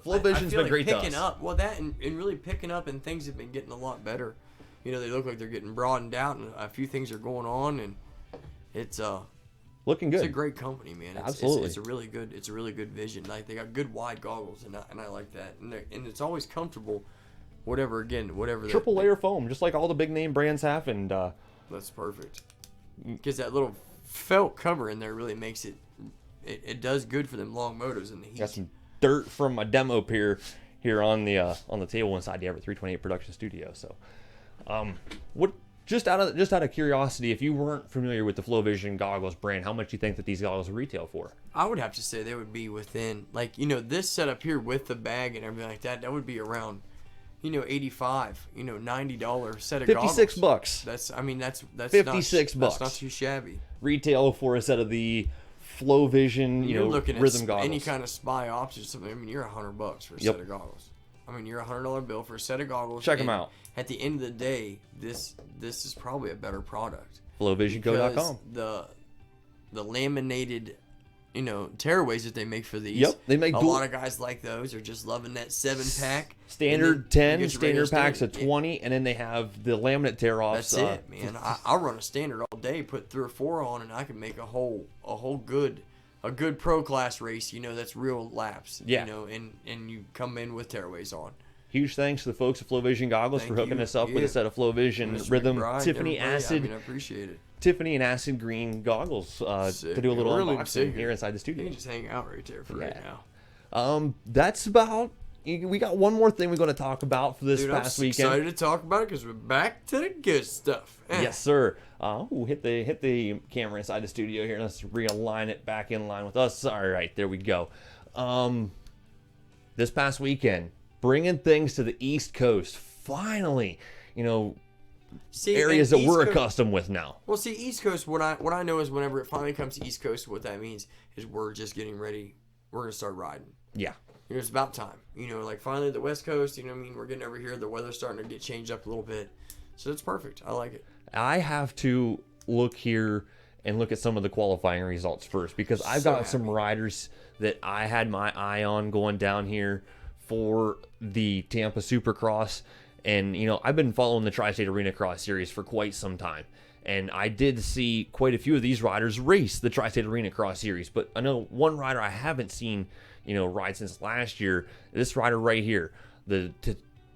FlowVision's been great to picking us. up. Well, that and really picking up, and things have been getting a lot better. They look like they're getting broadened out, and a few things are going on, and it's Looking good. It's a great company, man. Absolutely. It's a really good vision. Like, they got good wide goggles, and I like that. And it's always comfortable. Whatever. Triple layer foam, just like all the big name brands have, and That's perfect. Because that little felt cover in there really makes it does good for them long motos in the heat. got some dirt from my demo pair here on the table inside the Everett 328 production studio. So, what? Just out of curiosity, if you weren't familiar with the FlowVision goggles brand, how much do you think that these goggles retail for? I would have to say they would be within, like, this setup here with the bag and everything like that. That would be around, $85, $90 set of goggles. $56. That's $56. That's not too shabby. Retail for a set of the FlowVision, You're looking rhythm at goggles. any kind of spy ops or something. I mean, you're $100 for a Yep. set of goggles. I mean, you're a $100 bill for a set of goggles. Check 'em and out. At the end of the day, this is probably a better product. FlowVisionCo.com. The laminated tearaways that they make for these. Yep, they make a lot of guys like those. Are just loving that 7-pack. Standard 10, standard packs of standard. 20, and then they have the laminate tear-offs. That's it, man. I'll run a standard all day, put 3 or 4 on, and I can make a whole good pro class race. That's real laps. Yeah. And you come in with tearaways on. Huge thanks to the folks at Flow Vision Goggles for hooking us up with a set of Flow Vision Mr. Rhythm McBride, Tiffany everybody. Acid. I appreciate it. Tiffany and Acid Green goggles to do a little Really unboxing sick. here inside the You studio. can just hang out right there for right now. That's about. We got one more thing we're going to talk about for this past I'm weekend. excited to talk about it because we're back to the good stuff. Yes, sir. Hit the camera inside the studio here. Let's realign it back in line with us. All right, there we go. This past weekend, bringing things to the East Coast. Finally, areas that we're accustomed with now. Well, see, East Coast. What I know is whenever it finally comes to East Coast, what that means is we're just getting ready. We're gonna start riding. Yeah. It's about time. Like finally the West Coast. We're getting over here. The weather's starting to get changed up a little bit, so it's perfect. I like it. I have to look here and look at some of the qualifying results first because I've got some riders that I had my eye on going down here for the Tampa Supercross. And, I've been following the Tri-State Arena Cross Series for quite some time. And I did see quite a few of these riders race the Tri-State Arena Cross Series. But I know one rider I haven't seen, ride since last year. This rider right here, the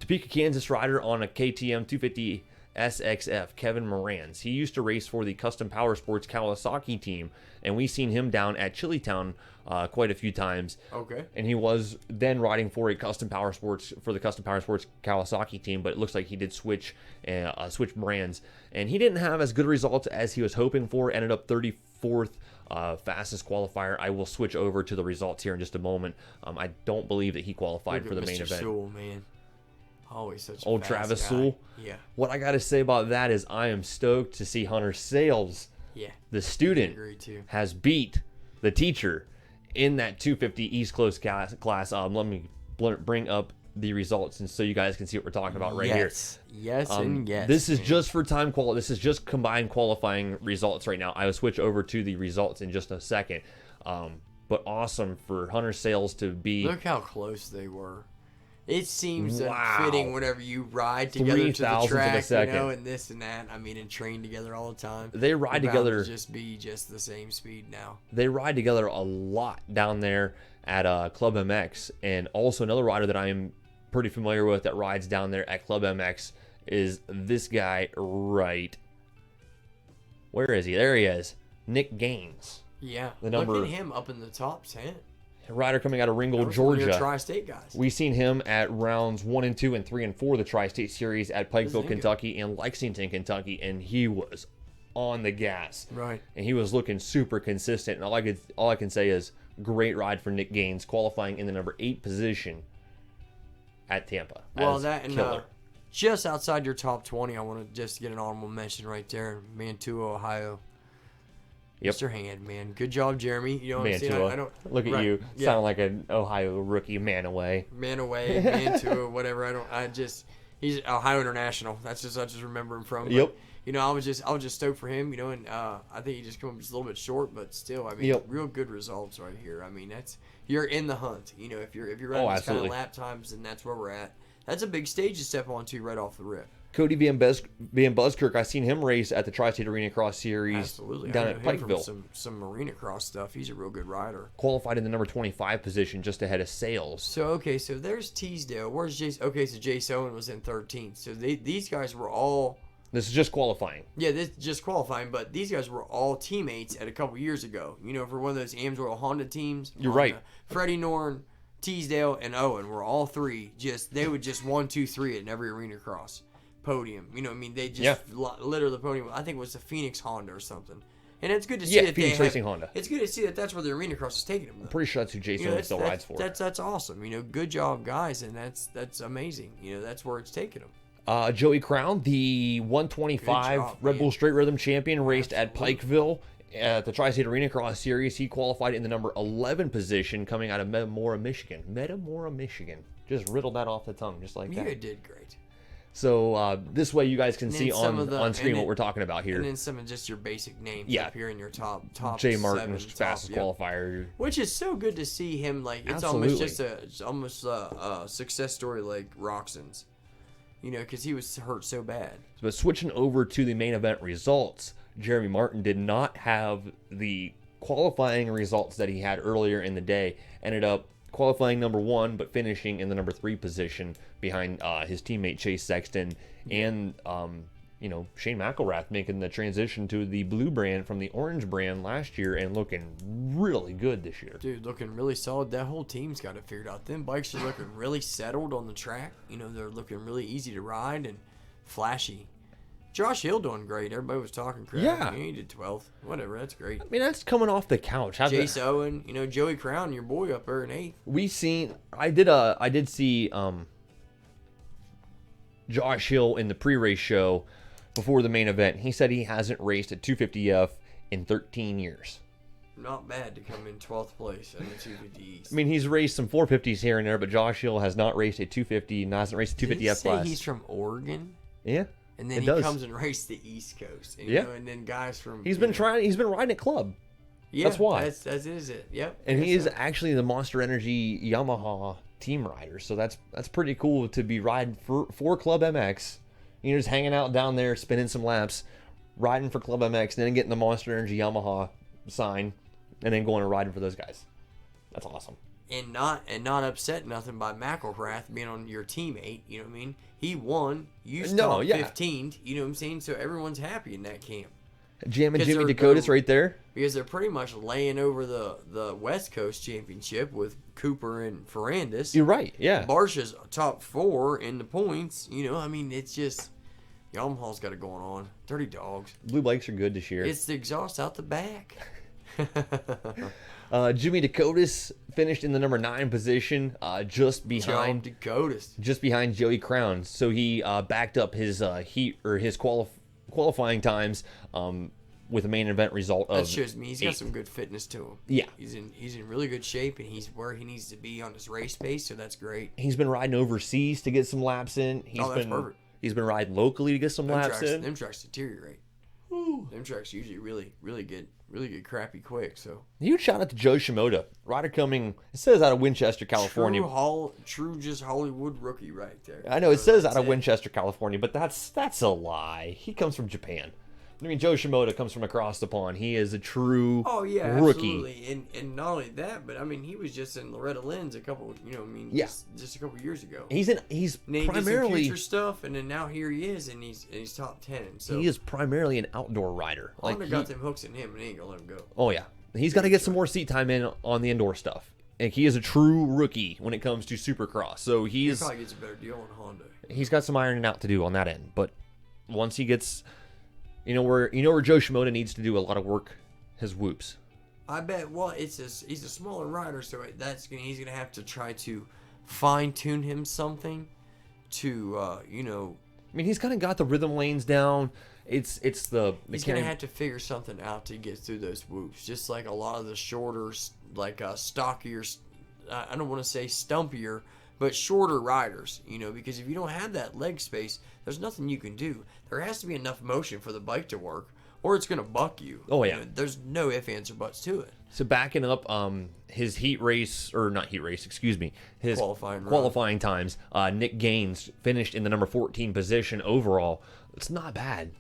Topeka, Kansas rider on a KTM 250 SXF, Kevin Morans. He used to race for the Custom Power Sports Kawasaki team. And we seen him down at Chilitown quite a few times. Okay. And he was then riding for the Custom Power Sports Kawasaki team, but it looks like he did switch brands, and he didn't have as good results as he was hoping for. Ended up 34th fastest qualifier. I will switch over to the results here in just a moment. I don't believe that he qualified for the main event. Sewell, man. Always such a Old fast Travis guy. Sewell. Yeah. What I got to say about that is I am stoked to see Hunter Sales, the student, has beat the teacher in that 250 East Coast class. Let me bring up the results and so you guys can see what we're talking about right here. Yes, and yes. This is just for time quality. This is just combined qualifying results right now. I will switch over to the results in just a second. But awesome for Hunter Sales to be. Look how close they were. It seems fitting whenever you ride together to the track, and this and that. And train together all the time. They ride together. Just be just the same speed now. They ride together a lot down there at Club MX, and also another rider that I am pretty familiar with that rides down there at Club MX is this guy right. Where is he? There he is. Nick Gaines. Yeah. Look at him up in the top 10. Rider coming out of Ringgold, Georgia. Tri-State guys. We've seen him at rounds 1 and 2 and 3 and 4 of the Tri-State Series at Pikeville, Kentucky, and Lexington, Kentucky, and he was on the gas. Right. And he was looking super consistent. And all I can say is great ride for Nick Gaines, qualifying in the number 8 position at Tampa. Well, that and just outside your top 20, I want to just get an honorable mention right there, MotOHIO, Ohio. Yep. Mr. Hand, man. Good job, Jeremy. You know what I'm saying? I don't look at you. Yeah. Sound like an Ohio rookie, man away. Man away, Mantua, whatever. He's Ohio International. I just remember him from. Yep. But, I was just stoked for him, and I think he just came up just a little bit short, but still, real good results right here. You're in the hunt. If you're running these kind of lap times, and that's where we're at. That's a big stage to step onto right off the rip. Cody Van Buskirk, I seen him race at the Tri-State Arena Cross Series down at Pikeville. Some arena cross stuff. He's a real good rider. Qualified in the number 25 position, just ahead of Sales. So there's Teasdale. Where's Jace? Okay, so Jace Owen was in 13th. So these guys were all. This is just qualifying. Yeah, this is just qualifying, but these guys were all teammates at a couple years ago. For one of those Amsoil Honda teams. You're right. Freddie Norn, Teasdale, and Owen were all three. They would just 1, 2, 3 at every arena cross podium. They just litter the podium. I think it was the Phoenix Honda or something. And it's good to see that Phoenix Racing Honda. It's good to see that that's where the arena cross is taking them. Though. I'm pretty sure that's who Jason still rides for. That's awesome. Good job, guys, and that's amazing. That's where it's taking them. Joey Crown, the 125 Red Bull Straight Rhythm champion, raced at Pikeville at the Tri-State Arena Cross Series. He qualified in the number 11 position, coming out of Metamora, Michigan. Just riddled that off the tongue, just like that. You did great. So this way you guys can And see then some of on the- screen and what then- we're talking about here. And then some of just your basic names Yeah. up here in your top Jay Martin, 7, fastest top, qualifier. which is so good to see him. Like it's almost a success story like Roxon's, because he was hurt so bad. But switching over to the main event results, Jeremy Martin did not have the qualifying results that he had earlier in the day. Ended up qualifying number 1, but finishing in the number 3 position behind his teammate Chase Sexton and Shane McElrath making the transition to the blue brand from the orange brand last year and looking really good this year. Dude, looking really solid. That whole team's got it figured out. Them bikes are looking really settled on the track. They're looking really easy to ride and flashy. Josh Hill doing great. Everybody was talking crap. Yeah. He did 12th. Whatever, that's great. I mean, that's coming off the couch. Chase Owen, Joey Crown, your boy up there in 8th. I did see Josh Hill in the pre-race show before the main event. He said he hasn't raced a 250F in 13 years. Not bad to come in 12th place in the 250 East. I mean, he's raced some 450s here and there, but Josh Hill has not raced a 250 and hasn't raced a 250F Did it say class. he's from Oregon? Yeah. And then it he does. comes and races the East Coast. And, Yeah. And then guys from... He's been riding at club. Yeah, that's why. That is it. Yep. And he is So. actually the Monster Energy Yamaha team rider. So that's pretty cool to be riding for Club MX. Just hanging out down there, spinning some laps, riding for Club MX, and then getting the Monster Energy Yamaha sign, and then going and riding for those guys. That's awesome. And not upset nothing by McElrath being on your teammate, you know what I mean? He won, you still 15th, you know what I'm saying? So everyone's happy in that camp. Jamming 'Cause Jimmy they're Dakotas go- right there. Because they're pretty much laying over the West Coast Championship with Cooper and Ferrandis. You're right, yeah. Barsha's top 4 in the points, I mean, it's just, Yamaha's got it going on. Dirty dogs. Blue bikes are good this year. It's the exhaust out the back. Jimmy Dakotas finished in the number 9 position, just behind Joey Crown. So he backed up his his qualifying times with a main event result of. That shows me he's got 8th. some good fitness to him. Yeah, he's in really good shape, and he's where he needs to be on his race pace. So that's great. He's been riding overseas to get some laps in. That's perfect. He's been riding locally to get some laps in. Them tracks deteriorate. Them tracks usually really get crappy quick. So Huge shout out to Joe Shimoda, rider coming. It says out of Winchester, California. True, just Hollywood rookie right there. I know it says out of Winchester, California, but that's a lie. He comes from Japan. I mean, Joe Shimoda comes from across the pond. He is a true rookie. Absolutely. And not only that, but I mean, he was just in Loretta Lynn's a couple, just a couple years ago. He's and then he did some primarily future stuff, and then now here he is, and he's top 10. So he is primarily an outdoor rider. Honda got them hooks in him, and he ain't gonna let him go. Oh yeah, he's got to get some more seat time in on the indoor stuff. And he is a true rookie when it comes to Supercross. So He probably gets a better deal on Honda. He's got some ironing out to do on that end. But once he gets, where Joe Shimoda needs to do a lot of work, his whoops. I bet. Well, he's a smaller rider, so he's gonna have to try to fine tune him something to I mean, he's kind of got the rhythm lanes down. He's gonna have to figure something out to get through those whoops. Just like a lot of the shorter, stockier, I don't want to say stumpier, but shorter riders. Because if you don't have that leg space, there's nothing you can do. There has to be enough motion for the bike to work, or it's gonna buck you. Oh yeah. There's no ifs, ands, or buts to it. So backing up, his his qualifying times. Nick Gaines finished in the number 14 position overall. It's not bad.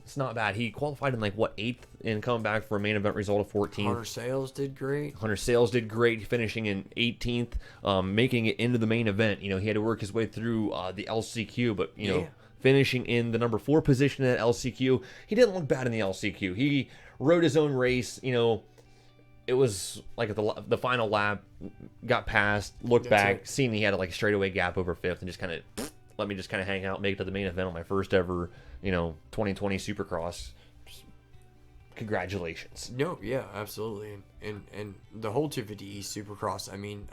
He qualified in 8th and come back for a main event result of 14th. Hunter Sales did great. Finishing in 18th, making it into the main event. He had to work his way through the LCQ, but finishing in the number 4 position at LCQ. He didn't look bad in the LCQ. He rode his own race. It was like at the final lap, got past, looked back, seen he had a straightaway gap over 5th, and just kind of let me just kind of hang out, make it to the main event on my first ever 2020 Supercross. Congratulations. No, yeah, absolutely, and the whole 250 East Supercross. I mean,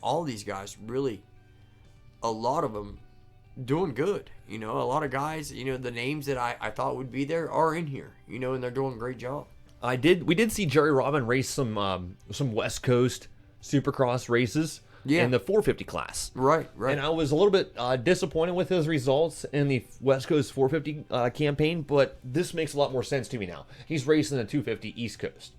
all these guys really, a lot of them doing good. A lot of guys, the names that I thought would be there are in here. And they're doing a great job. We did see Jerry Robin race some West Coast Supercross races. in the 450 class. Right. And I was a little bit disappointed with his results in the West Coast 450 campaign, but this makes a lot more sense to me now. He's racing the 250 East Coast.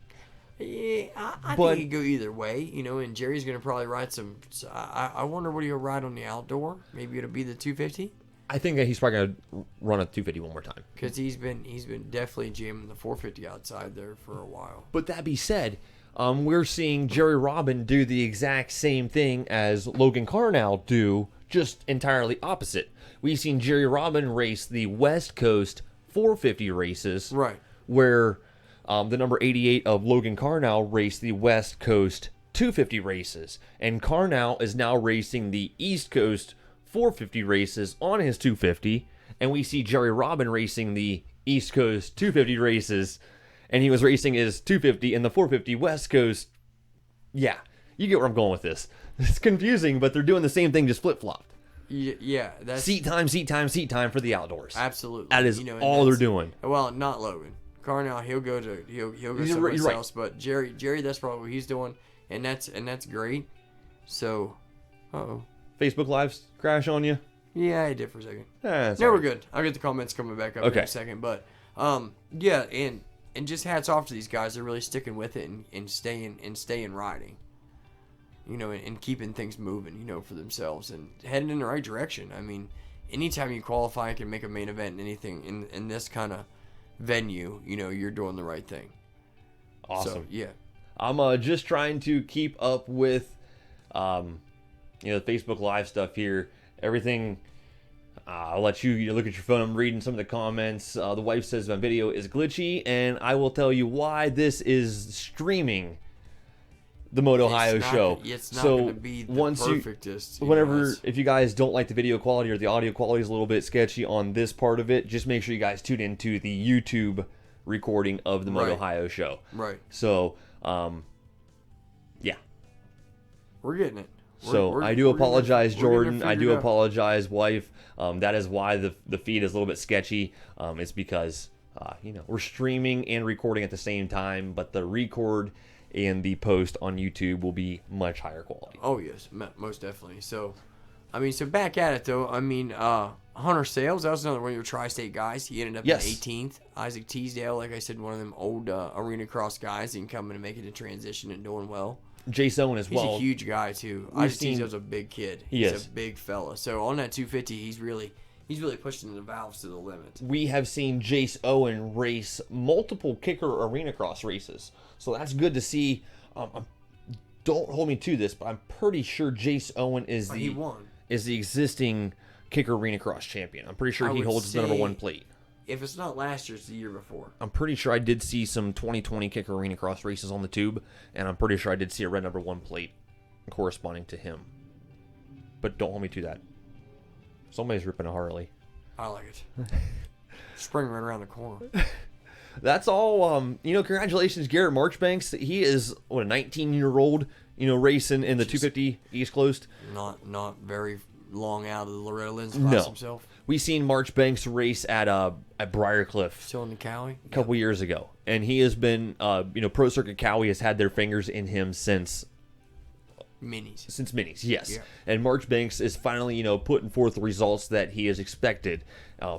Yeah, I think he could go either way, and Jerry's going to probably ride some. I wonder what he'll ride on the outdoor. Maybe it'll be the 250. I think that he's probably going to run a 250 one more time. Because he's been definitely jamming the 450 outside there for a while. But that being said, we're seeing Jerry Robin do the exact same thing as Logan Carnell do, just entirely opposite. We've seen Jerry Robin race the West Coast 450 races, right? Where the number 88 of Logan Carnell raced the West Coast 250 races, and Carnell is now racing the East Coast 450 races on his 250, and we see Jerry Robin racing the East Coast 250 races, and he was racing his 250 in the 450 West Coast. Yeah, you get where I'm going with this. It's confusing, but they're doing the same thing, just flip-flopped. Yeah, that's seat time for the outdoors. Absolutely, that is all they're doing. Well, not Logan Carnell. He'll go someplace else, but Jerry, that's probably what he's doing, and that's great. So, Facebook Live's crash on you? Yeah, I did for a second. We're good. I'll get the comments coming back up in a second. But yeah, and just hats off to these guys. They're really sticking with it and staying riding. And keeping things moving, for themselves and heading in the right direction. I mean, anytime you qualify and can make a main event in anything in this kind of venue, you're doing the right thing. Awesome. So, yeah. I'm just trying to keep up with the Facebook Live stuff here. Everything, I'll let you look at your phone. I'm reading some of the comments. The wife says my video is glitchy, and I will tell you why this is streaming the MotOHIO show. It's not going to be the perfectest. If you guys don't like the video quality or the audio quality is a little bit sketchy on this part of it, just make sure you guys tune into the YouTube recording of the MotOHIO show. Right. So, yeah. We're getting it. I do apologize, Jordan. I do apologize, wife. That is why the feed is a little bit sketchy. It's because we're streaming and recording at the same time, but the record and the post on YouTube will be much higher quality. Oh yes, most definitely. So, so back at it though. Hunter Sales, that was another one of your tri-state guys. He ended up in 18th. Isaac Teasdale, like I said, one of them old arena cross guys, and coming and making a transition and doing well. Jace Owen as well. He's a huge guy too. Isaac Teasdale's a big kid. He's a big fella. So on that 250, he's really pushing the valves to the limit. We have seen Jace Owen race multiple kicker arena cross races, so that's good to see. Don't hold me to this, but I'm pretty sure Jace Owen is the existing kicker arena cross champion. I'm pretty sure he holds the number 1 plate. If it's not last year, it's the year before. I'm pretty sure I did see some 2020 kicker arena cross races on the tube, and I'm pretty sure I did see a red number 1 plate corresponding to him. But don't hold me to that. Somebody's ripping a Harley. I like it. Spring right around the corner. That's all. Congratulations, Garrett Marchbanks. He is a 19-year-old. Racing in the 250 East Coast. Not very long out of the Loretta Lynn's class himself. We seen Marchbanks race at Briarcliff. Still in the Cowie? A couple years ago, and he has been. Pro Circuit Cowie has had their fingers in him since. Minis, yes. Yeah. And Marchbanks is finally, putting forth the results that he has expected,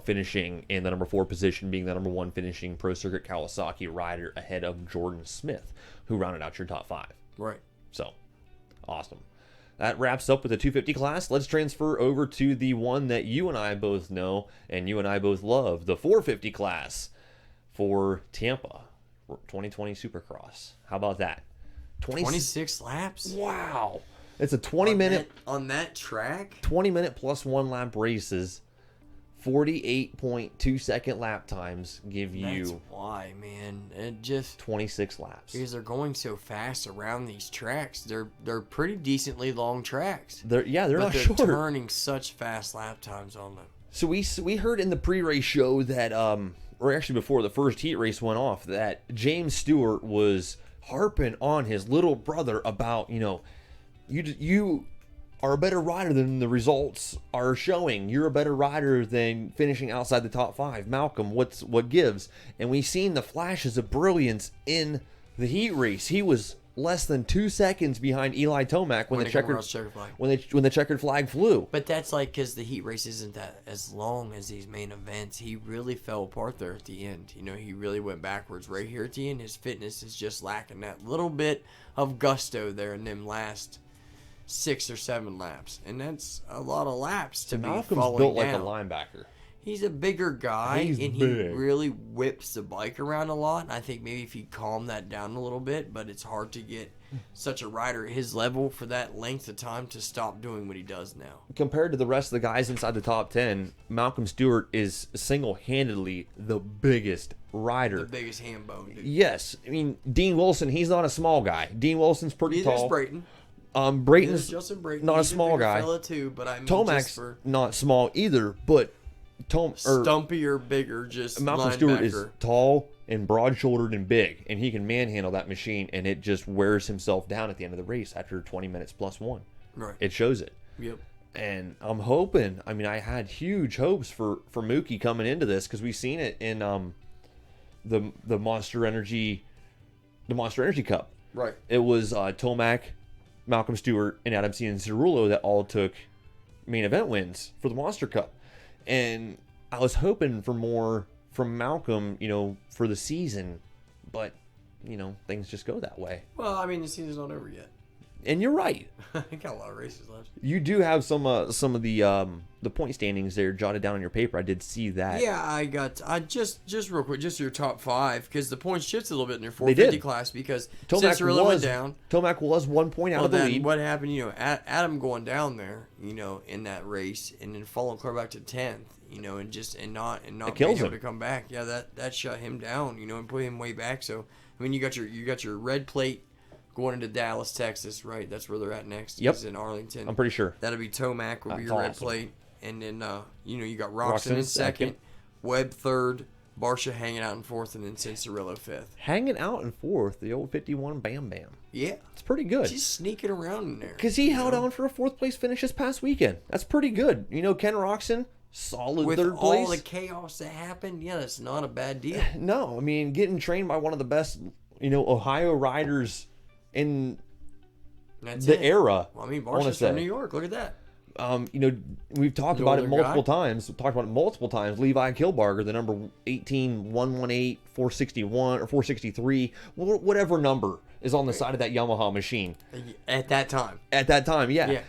finishing in the number 4 position, being the number 1 finishing Pro Circuit Kawasaki rider ahead of Jordan Smith, who rounded out your top 5. Right. So, awesome. That wraps up with the 250 class. Let's transfer over to the one that you and I both know and you and I both love, the 450 class for Tampa 2020 Supercross. How about that? 26 laps? Wow. It's a 20-minute... On that track? 20-minute plus 1 lap races. 48.2-second lap times give you... That's why, man. It just... 26 laps. Because they're going so fast around these tracks. They're pretty decently long tracks. They're not short. They're turning such fast lap times on them. So we heard in the pre-race show that... or actually before the first heat race went off, that James Stewart was... harping on his little brother about, you are a better rider than the results are showing. You're a better rider than finishing outside the top 5. Malcolm, what gives? And we've seen the flashes of brilliance in the heat race. He was less than 2 seconds behind Eli Tomac when the they come checkered across checkered flag. when the checkered flag flew. But that's like because the heat race isn't that as long as these main events. He really fell apart there at the end. You know, he really went backwards right here at the end. His fitness is just lacking that little bit of gusto there in them last 6 or 7 laps, and that's a lot of laps to be Malcolm's falling built down. like a linebacker. He's a bigger guy, He's and he big. really whips the bike around a lot. And I think maybe if he calmed that down a little bit, but it's hard to get such a rider at his level for that length of time to stop doing what he does now. Compared to the rest of the guys inside the top 10, Malcolm Stewart is single-handedly the biggest rider. The biggest hand bone, dude. Yes, I mean Dean Wilson. He's not a small guy. Dean Wilson's pretty Neither is tall. Brayton. Brayton's Justin Brayton. not a He's small bigger guy. fella too, but I mean, Tomac's just for not small either, but stumpy or bigger, just Malcolm linebacker. Stewart is tall and broad-shouldered and big, and he can manhandle that machine, and it just wears himself down at the end of the race after 20 minutes plus one. Right. It shows it. Yep. And I'm hoping. I mean, I had huge hopes for Mookie coming into this because we've seen it in the Monster Energy Cup. Right. It was Tomac, Malcolm Stewart, and Adam C. and Cerullo that all took main event wins for the Monster Cup. And I was hoping for more from Malcolm, for the season, but things just go that way. Well, I mean, the season's not over yet. And you're right. I got a lot of races left. You do have some of the point standings there jotted down on your paper. I did see that. Yeah, I just real quick, just your top 5, because the points shifts a little bit in your 450 class because Cicerello went down. Tomac was 1 point out of the lead. What happened? Adam going down there, in that race, and then falling clear back to 10th, and not being able to come back. Yeah, that shut him down, and put him way back. So I mean, you got your red plate going into Dallas, Texas, right? That's where they're at next. Yep. He's in Arlington. I'm pretty sure. That'll be Tomac will be your red awesome. plate. And then, you got Roxon in second, Webb third, Barsha hanging out in fourth, and then Cicerello fifth. Hanging out in fourth, the old 51 Bam Bam. Yeah. It's pretty good. Just sneaking around in there. Because he held on for a 4th place finish this past weekend. That's pretty good. Ken Roxon, solid with 3rd place. With all the chaos that happened, yeah, that's not a bad deal. No, I mean, getting trained by one of the best, Ohio riders in era. Well, I mean, Barsha's from New York. Look at that. We've talked about it multiple times. We've talked about it multiple times. Levi Kilbarger, the number 18, 118, 461, or 463, whatever number is on the side of that Yamaha machine. At that time. Yeah.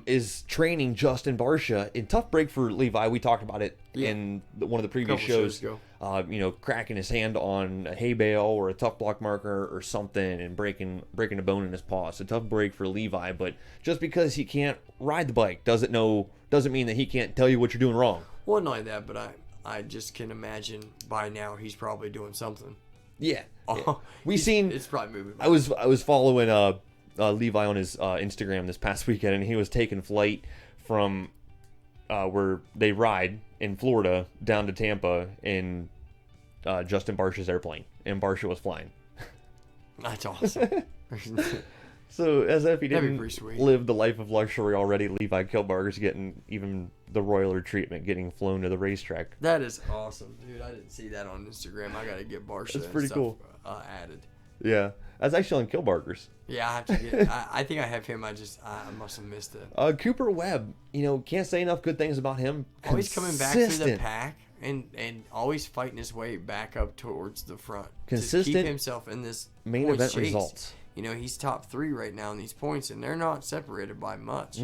Is training Justin Barsha in tough break for Levi. We talked about it in one of the previous shows. Cracking his hand on a hay bale or a tough block marker or something and breaking a bone in his paw. It's a tough break for Levi, but just because he can't ride the bike doesn't mean that he can't tell you what you're doing wrong. Well, not like that, but I just can imagine by now he's probably doing something. Yeah. It's probably moving. I was following Levi on his Instagram this past weekend, and he was taking flight from where they ride in Florida down to Tampa in Justin Barsha's airplane, and Barsha was flying. That's awesome. So as if he That'd be didn't pretty sweet. live the life of luxury already, Levi Kilbarger's getting even the royaler treatment, getting flown to the racetrack. That is awesome, dude. I didn't see that on Instagram. I gotta get Barsha. That's pretty cool. Added. Yeah, that's actually on Kilbarger's. Yeah, I have to get. I think I have him. I must have missed it. Cooper Webb, can't say enough good things about him. Always coming back through the pack and always fighting his way back up towards the front. Consistent. To keep himself in this main event chase. Results. He's top 3 right now in these points, and they're not separated by much.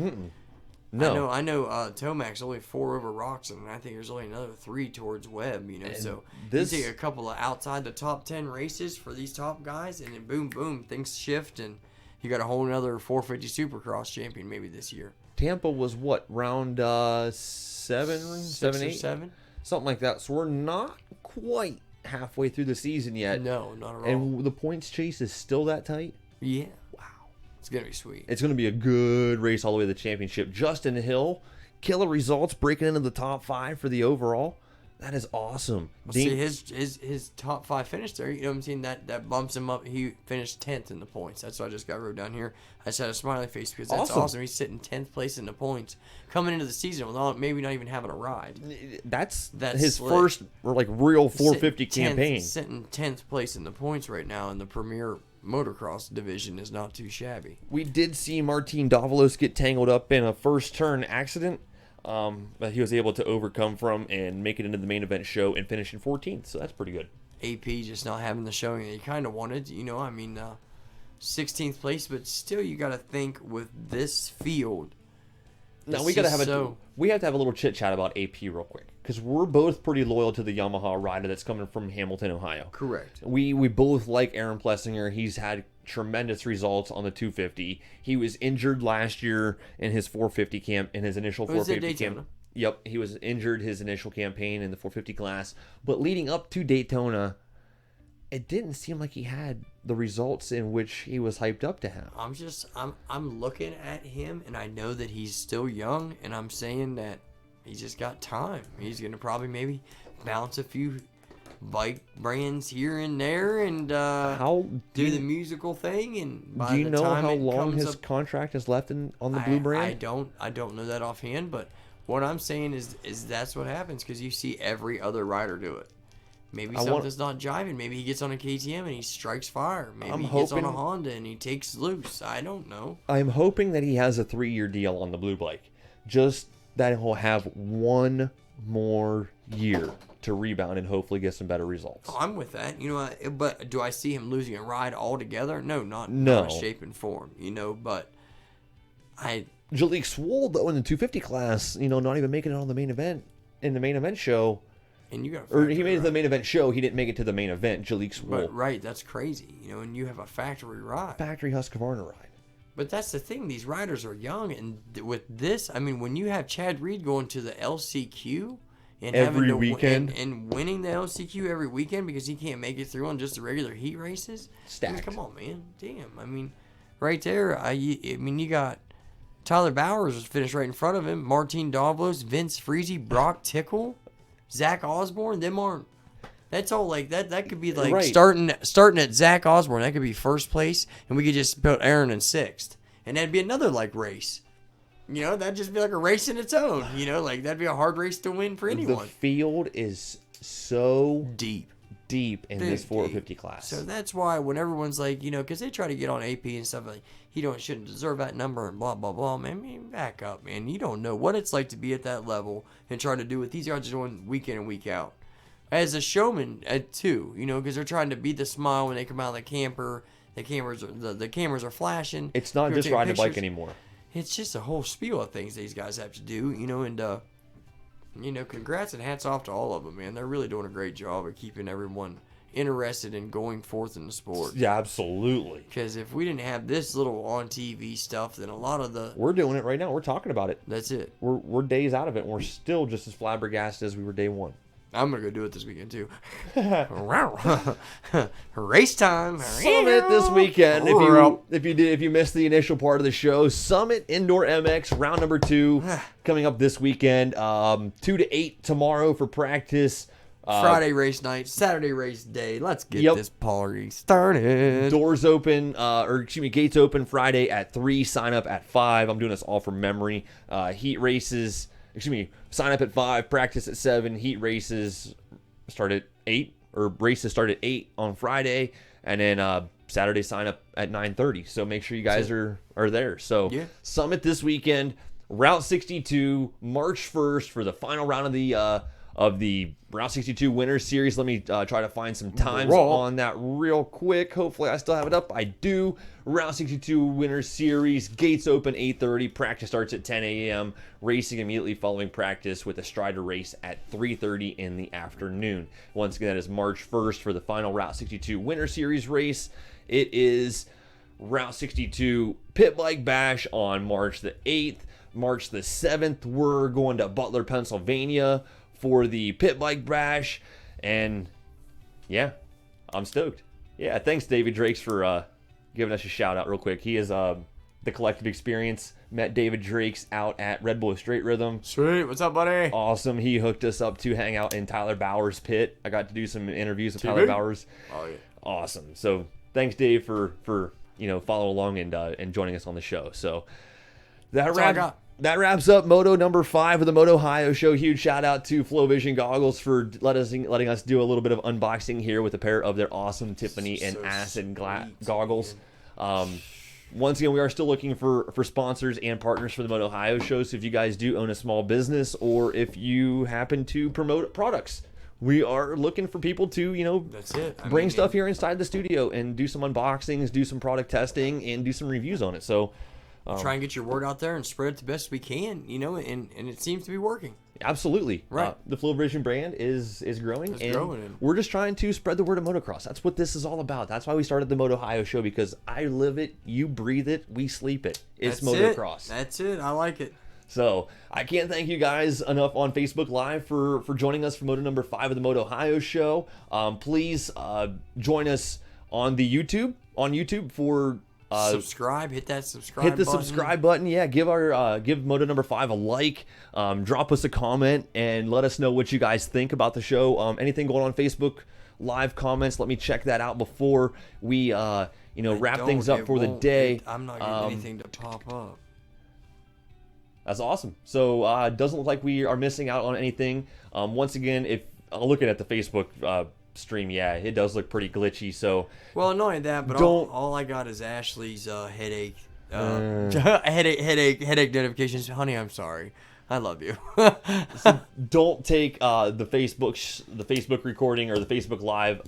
No. I know. Tomac's only 4 over Roxon, and I think there's only another 3 towards Webb. So you take a couple of outside the top 10 races for these top guys, and then boom, boom, things shift, and you got a whole another 450 Supercross champion maybe this year. Tampa was what, round 7, 8, 7, something like that. So we're not quite halfway through the season yet. No, not at all. And the points chase is still that tight. Yeah. Wow. It's going to be sweet. It's going to be a good race all the way to the championship. Justin Hill, killer results, breaking into the top 5 for the overall. That is awesome. Well, see, his top 5 finish there, you know what I'm saying? That bumps him up. He finished 10th in the points. That's what I just got wrote down here. I just had a smiley face because that's awesome. He's sitting 10th place in the points coming into the season without maybe not even having a ride. That's his first real 450 campaign. Sitting 10th place in the points right now in the premier motocross division is not too shabby. We did see Martin Davalos get tangled up in a first turn accident. But he was able to overcome from and make it into the main event show and finish in 14th, so that's pretty good. AP just not having the showing that he kind of wanted, 16th place, but still you got to think with this field. Now we have to have a little chit chat about AP real quick because we're both pretty loyal to the Yamaha rider that's coming from Hamilton, Ohio. Correct. We both like Aaron Plessinger. He's had tremendous results on the 250. He was injured last year in his 450 in his initial 450 camp. Yep, he was injured his initial campaign in the 450 class. But leading up to Daytona, it didn't seem like he had the results in which he was hyped up to have. I'm looking at him and I know that he's still young and I'm saying that he's just got time. He's gonna probably maybe bounce a few bike brands here and there and do the musical thing. And by do you the know time how long his contract is left on the blue brand? I don't know that offhand, but what I'm saying is that's what happens because you see every other rider do it. Maybe something's not jiving. Maybe he gets on a KTM and he strikes fire. Maybe he gets on a Honda and he takes loose. I don't know. I'm hoping that he has a 3-year deal on the blue bike. Just that he'll have one more year to rebound and hopefully get some better results. Oh, I'm with that. But do I see him losing a ride altogether? No, not in shape and form. But Jalek Swoll, though, in the 250 class, not even making it on the main event in the main event show. And you got he made it to the main event show. He didn't make it to the main event. Jalek Swoll. But right, that's crazy. And you have a factory ride. Factory Husqvarna ride. But that's the thing. These riders are young, and with this, when you have Chad Reed going to the LCQ and every weekend and winning the LCQ every weekend because he can't make it through on just the regular heat races. Stacked. Come on, man. Damn. Right there. You got Tyler Bowers was finished right in front of him. Martin Davalos, Vince Freezy, Brock Tickle, Zach Osborne. Them aren't. That's all like that. That could be like right. starting at Zach Osborne. That could be first place, and we could just put Aaron in 6th, and that'd be another race. That'd just be like a race in its own. That'd be a hard race to win for anyone. The field is so deep in this 450 class. So that's why when everyone's like, because they try to get on AP and stuff like, he shouldn't deserve that number and blah blah blah. Man, back up, man. You don't know what it's like to be at that level and try to do what these guys are doing week in and week out. As a showman, too, because they're trying to be the smile when they come out of the camper. The cameras are flashing. It's not just riding a bike anymore. It's just a whole spiel of things these guys have to do, and congrats and hats off to all of them, man. They're really doing a great job of keeping everyone interested in going forth in the sport. Yeah, absolutely. Because if we didn't have this little on TV stuff, then a lot of the... We're doing it right now. We're talking about it. That's it. We're days out of it, and we're still just as flabbergasted as we were day one. I'm gonna go do it this weekend too. Race time. Summit this weekend. If you missed the initial part of the show, Summit Indoor MX round number 2 coming up this weekend. 2 to 8 tomorrow for practice. Friday race night, Saturday race day. Let's get this party started. Doors open, gates open Friday at 3. Sign up at 5. I'm doing this all from memory. Heat races. Sign up at 5, practice at 7, heat races start at 8, or races start at 8 on Friday, and then Saturday sign up at 9:30. So make sure you guys are there. So Summit this weekend, Route 62, March 1st for the final round of the Route 62 Winners Series. Let me try to find some times on that real quick. Hopefully I still have it up. I do. Route 62 Winners Series. Gates open 8:30. Practice starts at 10 a.m. Racing immediately following practice with a Strider race at 3:30 in the afternoon. Once again, that is March 1st for the final Route 62 Winners Series race. It is Route 62 Pitbike Bash on March the 8th. March the 7th, we're going to Butler, Pennsylvania for the Pitbike Bash, and yeah, I'm stoked. Yeah, thanks David Drakes for giving us a shout out real quick. He is the collective experience. Met David Drakes out at Red Bull Straight Rhythm. Sweet. What's up, buddy? Awesome. He hooked us up to hang out in Tyler Bauer's pit. I got to do some interviews with TB? Tyler Bauer's. Oh, yeah. Awesome. So thanks, Dave, for following along and joining us on the show. So That's all I got. that wraps up Moto number 5 of the MotOHIO show. Huge shout out to Flow Vision Goggles for letting us do a little bit of unboxing here with a pair of their awesome Tiffany and Acid goggles. Once again, we are still looking for sponsors and partners for the MotOHIO show. So if you guys do own a small business, or if you happen to promote products, we are looking for people to, That's it. bring stuff here inside the studio and do some unboxings, do some product testing, and do some reviews on it. So try and get your word out there and spread it the best we can, and it seems to be working. absolutely. Right. The Flow Vision brand is growing. It's and growing. we're just trying to spread the word of motocross. That's what this is all about. That's why we started the MotOHIO show, because I live it, you breathe it, we sleep it. It's That's motocross. That's it. I like it. So I can't thank you guys enough on Facebook Live for joining us for Moto number 5 of the MotOHIO show. Please join us on the YouTube for Subscribe. Hit that subscribe. hit the button. subscribe button. Yeah, give Moto number 5 a like. Drop us a comment and let us know what you guys think about the show. Anything going on Facebook Live comments, let me check that out before we wrap things up for the day. I'm not getting anything to pop up. That's awesome. So it doesn't look like we are missing out on anything. Once again, if looking at the Facebook stream, yeah, it does look pretty glitchy. So Well, not only that, but all I got is Ashley's headache, headache notifications. Honey, I'm sorry. I love you. don't take the Facebook recording or the Facebook Live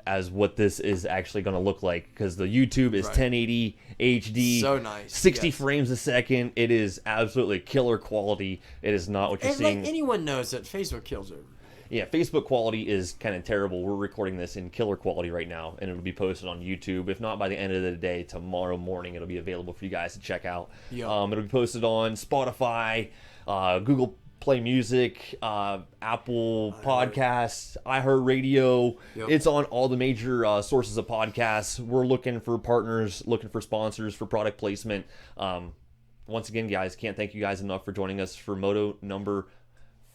as what this is actually going to look like, because the YouTube is 1080 HD, So nice. 60 Yes. frames a second. It is absolutely killer quality. It is not what you're And seeing. like anyone knows that Facebook kills it. Yeah, Facebook quality is kind of terrible. We're recording this in killer quality right now, and it'll be posted on YouTube. If not by the end of the day, tomorrow morning, it'll be available for you guys to check out. Yeah. It'll be posted on Spotify, Google Play Music, Apple Podcasts, iHeartRadio. Yep. It's on all the major sources of podcasts. We're looking for partners, looking for sponsors, for product placement. Once again, guys, can't thank you guys enough for joining us for Moto number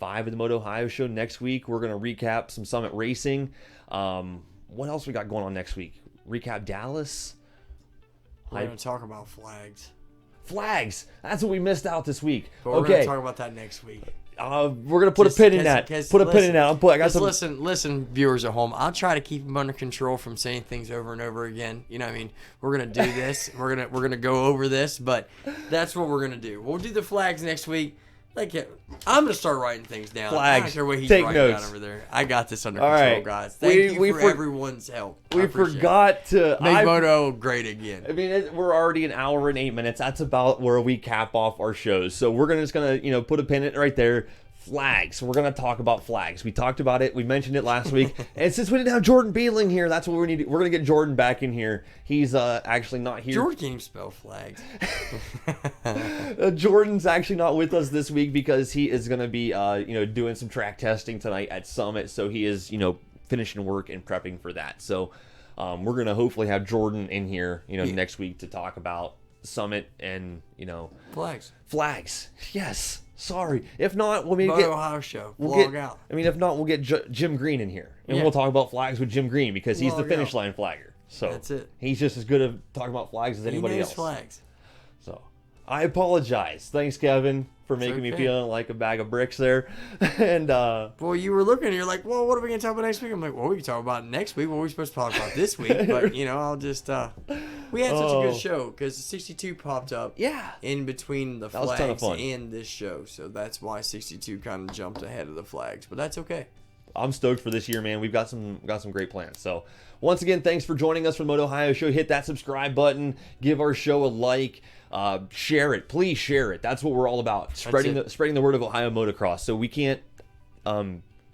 5 of the MotOHIO show. Next week, we're going to recap some Summit Racing. What else we got going on next week? Recap Dallas. We're going to talk about flags. Flags. That's what we missed out this week. But we're going to talk about that next week. We're going to put a pin in that. Put a pin in that. I got some... Listen, viewers at home. I'll try to keep them under control from saying things over and over again. You know what I mean? We're going to do this. we're going to go over this, but that's what we're going to do. We'll do the flags next week. I'm going to start writing things down. Flags. I don't care what he's Take writing notes. down over there. I got this under All control, right. guys. Thank you for for everyone's help. We forgot to... Make Moto great again. I mean, we're already an hour and 8 minutes. That's about where we cap off our shows. So we're just gonna, put a pin in it right there. Flags. We're gonna talk about flags. We talked about it. We mentioned it last week. And since we didn't have Jordan Beadling here, that's what we need. We're gonna get Jordan back in here. He's actually not here. Jordan can't even spell flags. Jordan's actually not with us this week because he is gonna be, doing some track testing tonight at Summit. So he is, finishing work and prepping for that. So we're gonna hopefully have Jordan in here, next week to talk about Summit and flags. Yes. Sorry. If not, we'll maybe get MotOHIO show. Vlog out. I mean, if not, we'll get Jim Green in here, and we'll talk about flags with Jim Green because he's the finish line flagger. So that's it. He's just as good at talking about flags as anybody else. Flags. So I apologize. Thanks, Kevin, for making me feel like a bag of bricks there. And well, you were looking, you're like, well, what are we gonna talk about next week? I'm like, well, we can talk about next week. What were we supposed to talk about this week? But I'll just we had such a good show because 62 popped up. Yeah. In between the flags was a ton of fun. and this show, so that's why 62 kind of jumped ahead of the flags. But that's okay. I'm stoked for this year, man. We've got some great plans. So once again, thanks for joining us for the MotOHIO show. Hit that subscribe button. Give our show a like. Share it. Please share it. That's what we're all about. Spreading the word of Ohio motocross. So we can't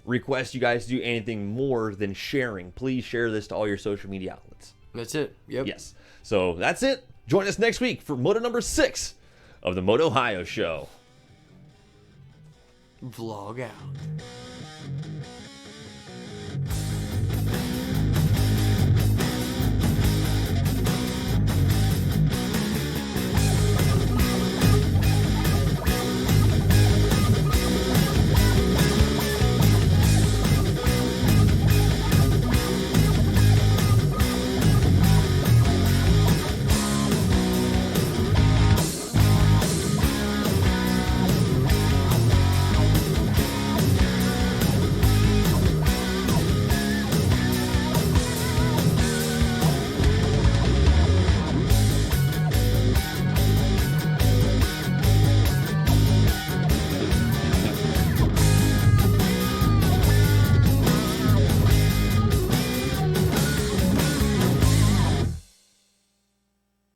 request you guys to do anything more than sharing. Please share this to all your social media outlets. That's it. Yep. Yes. So that's it. Join us next week for Moto number 6 of the MotOHIO show. Vlog out.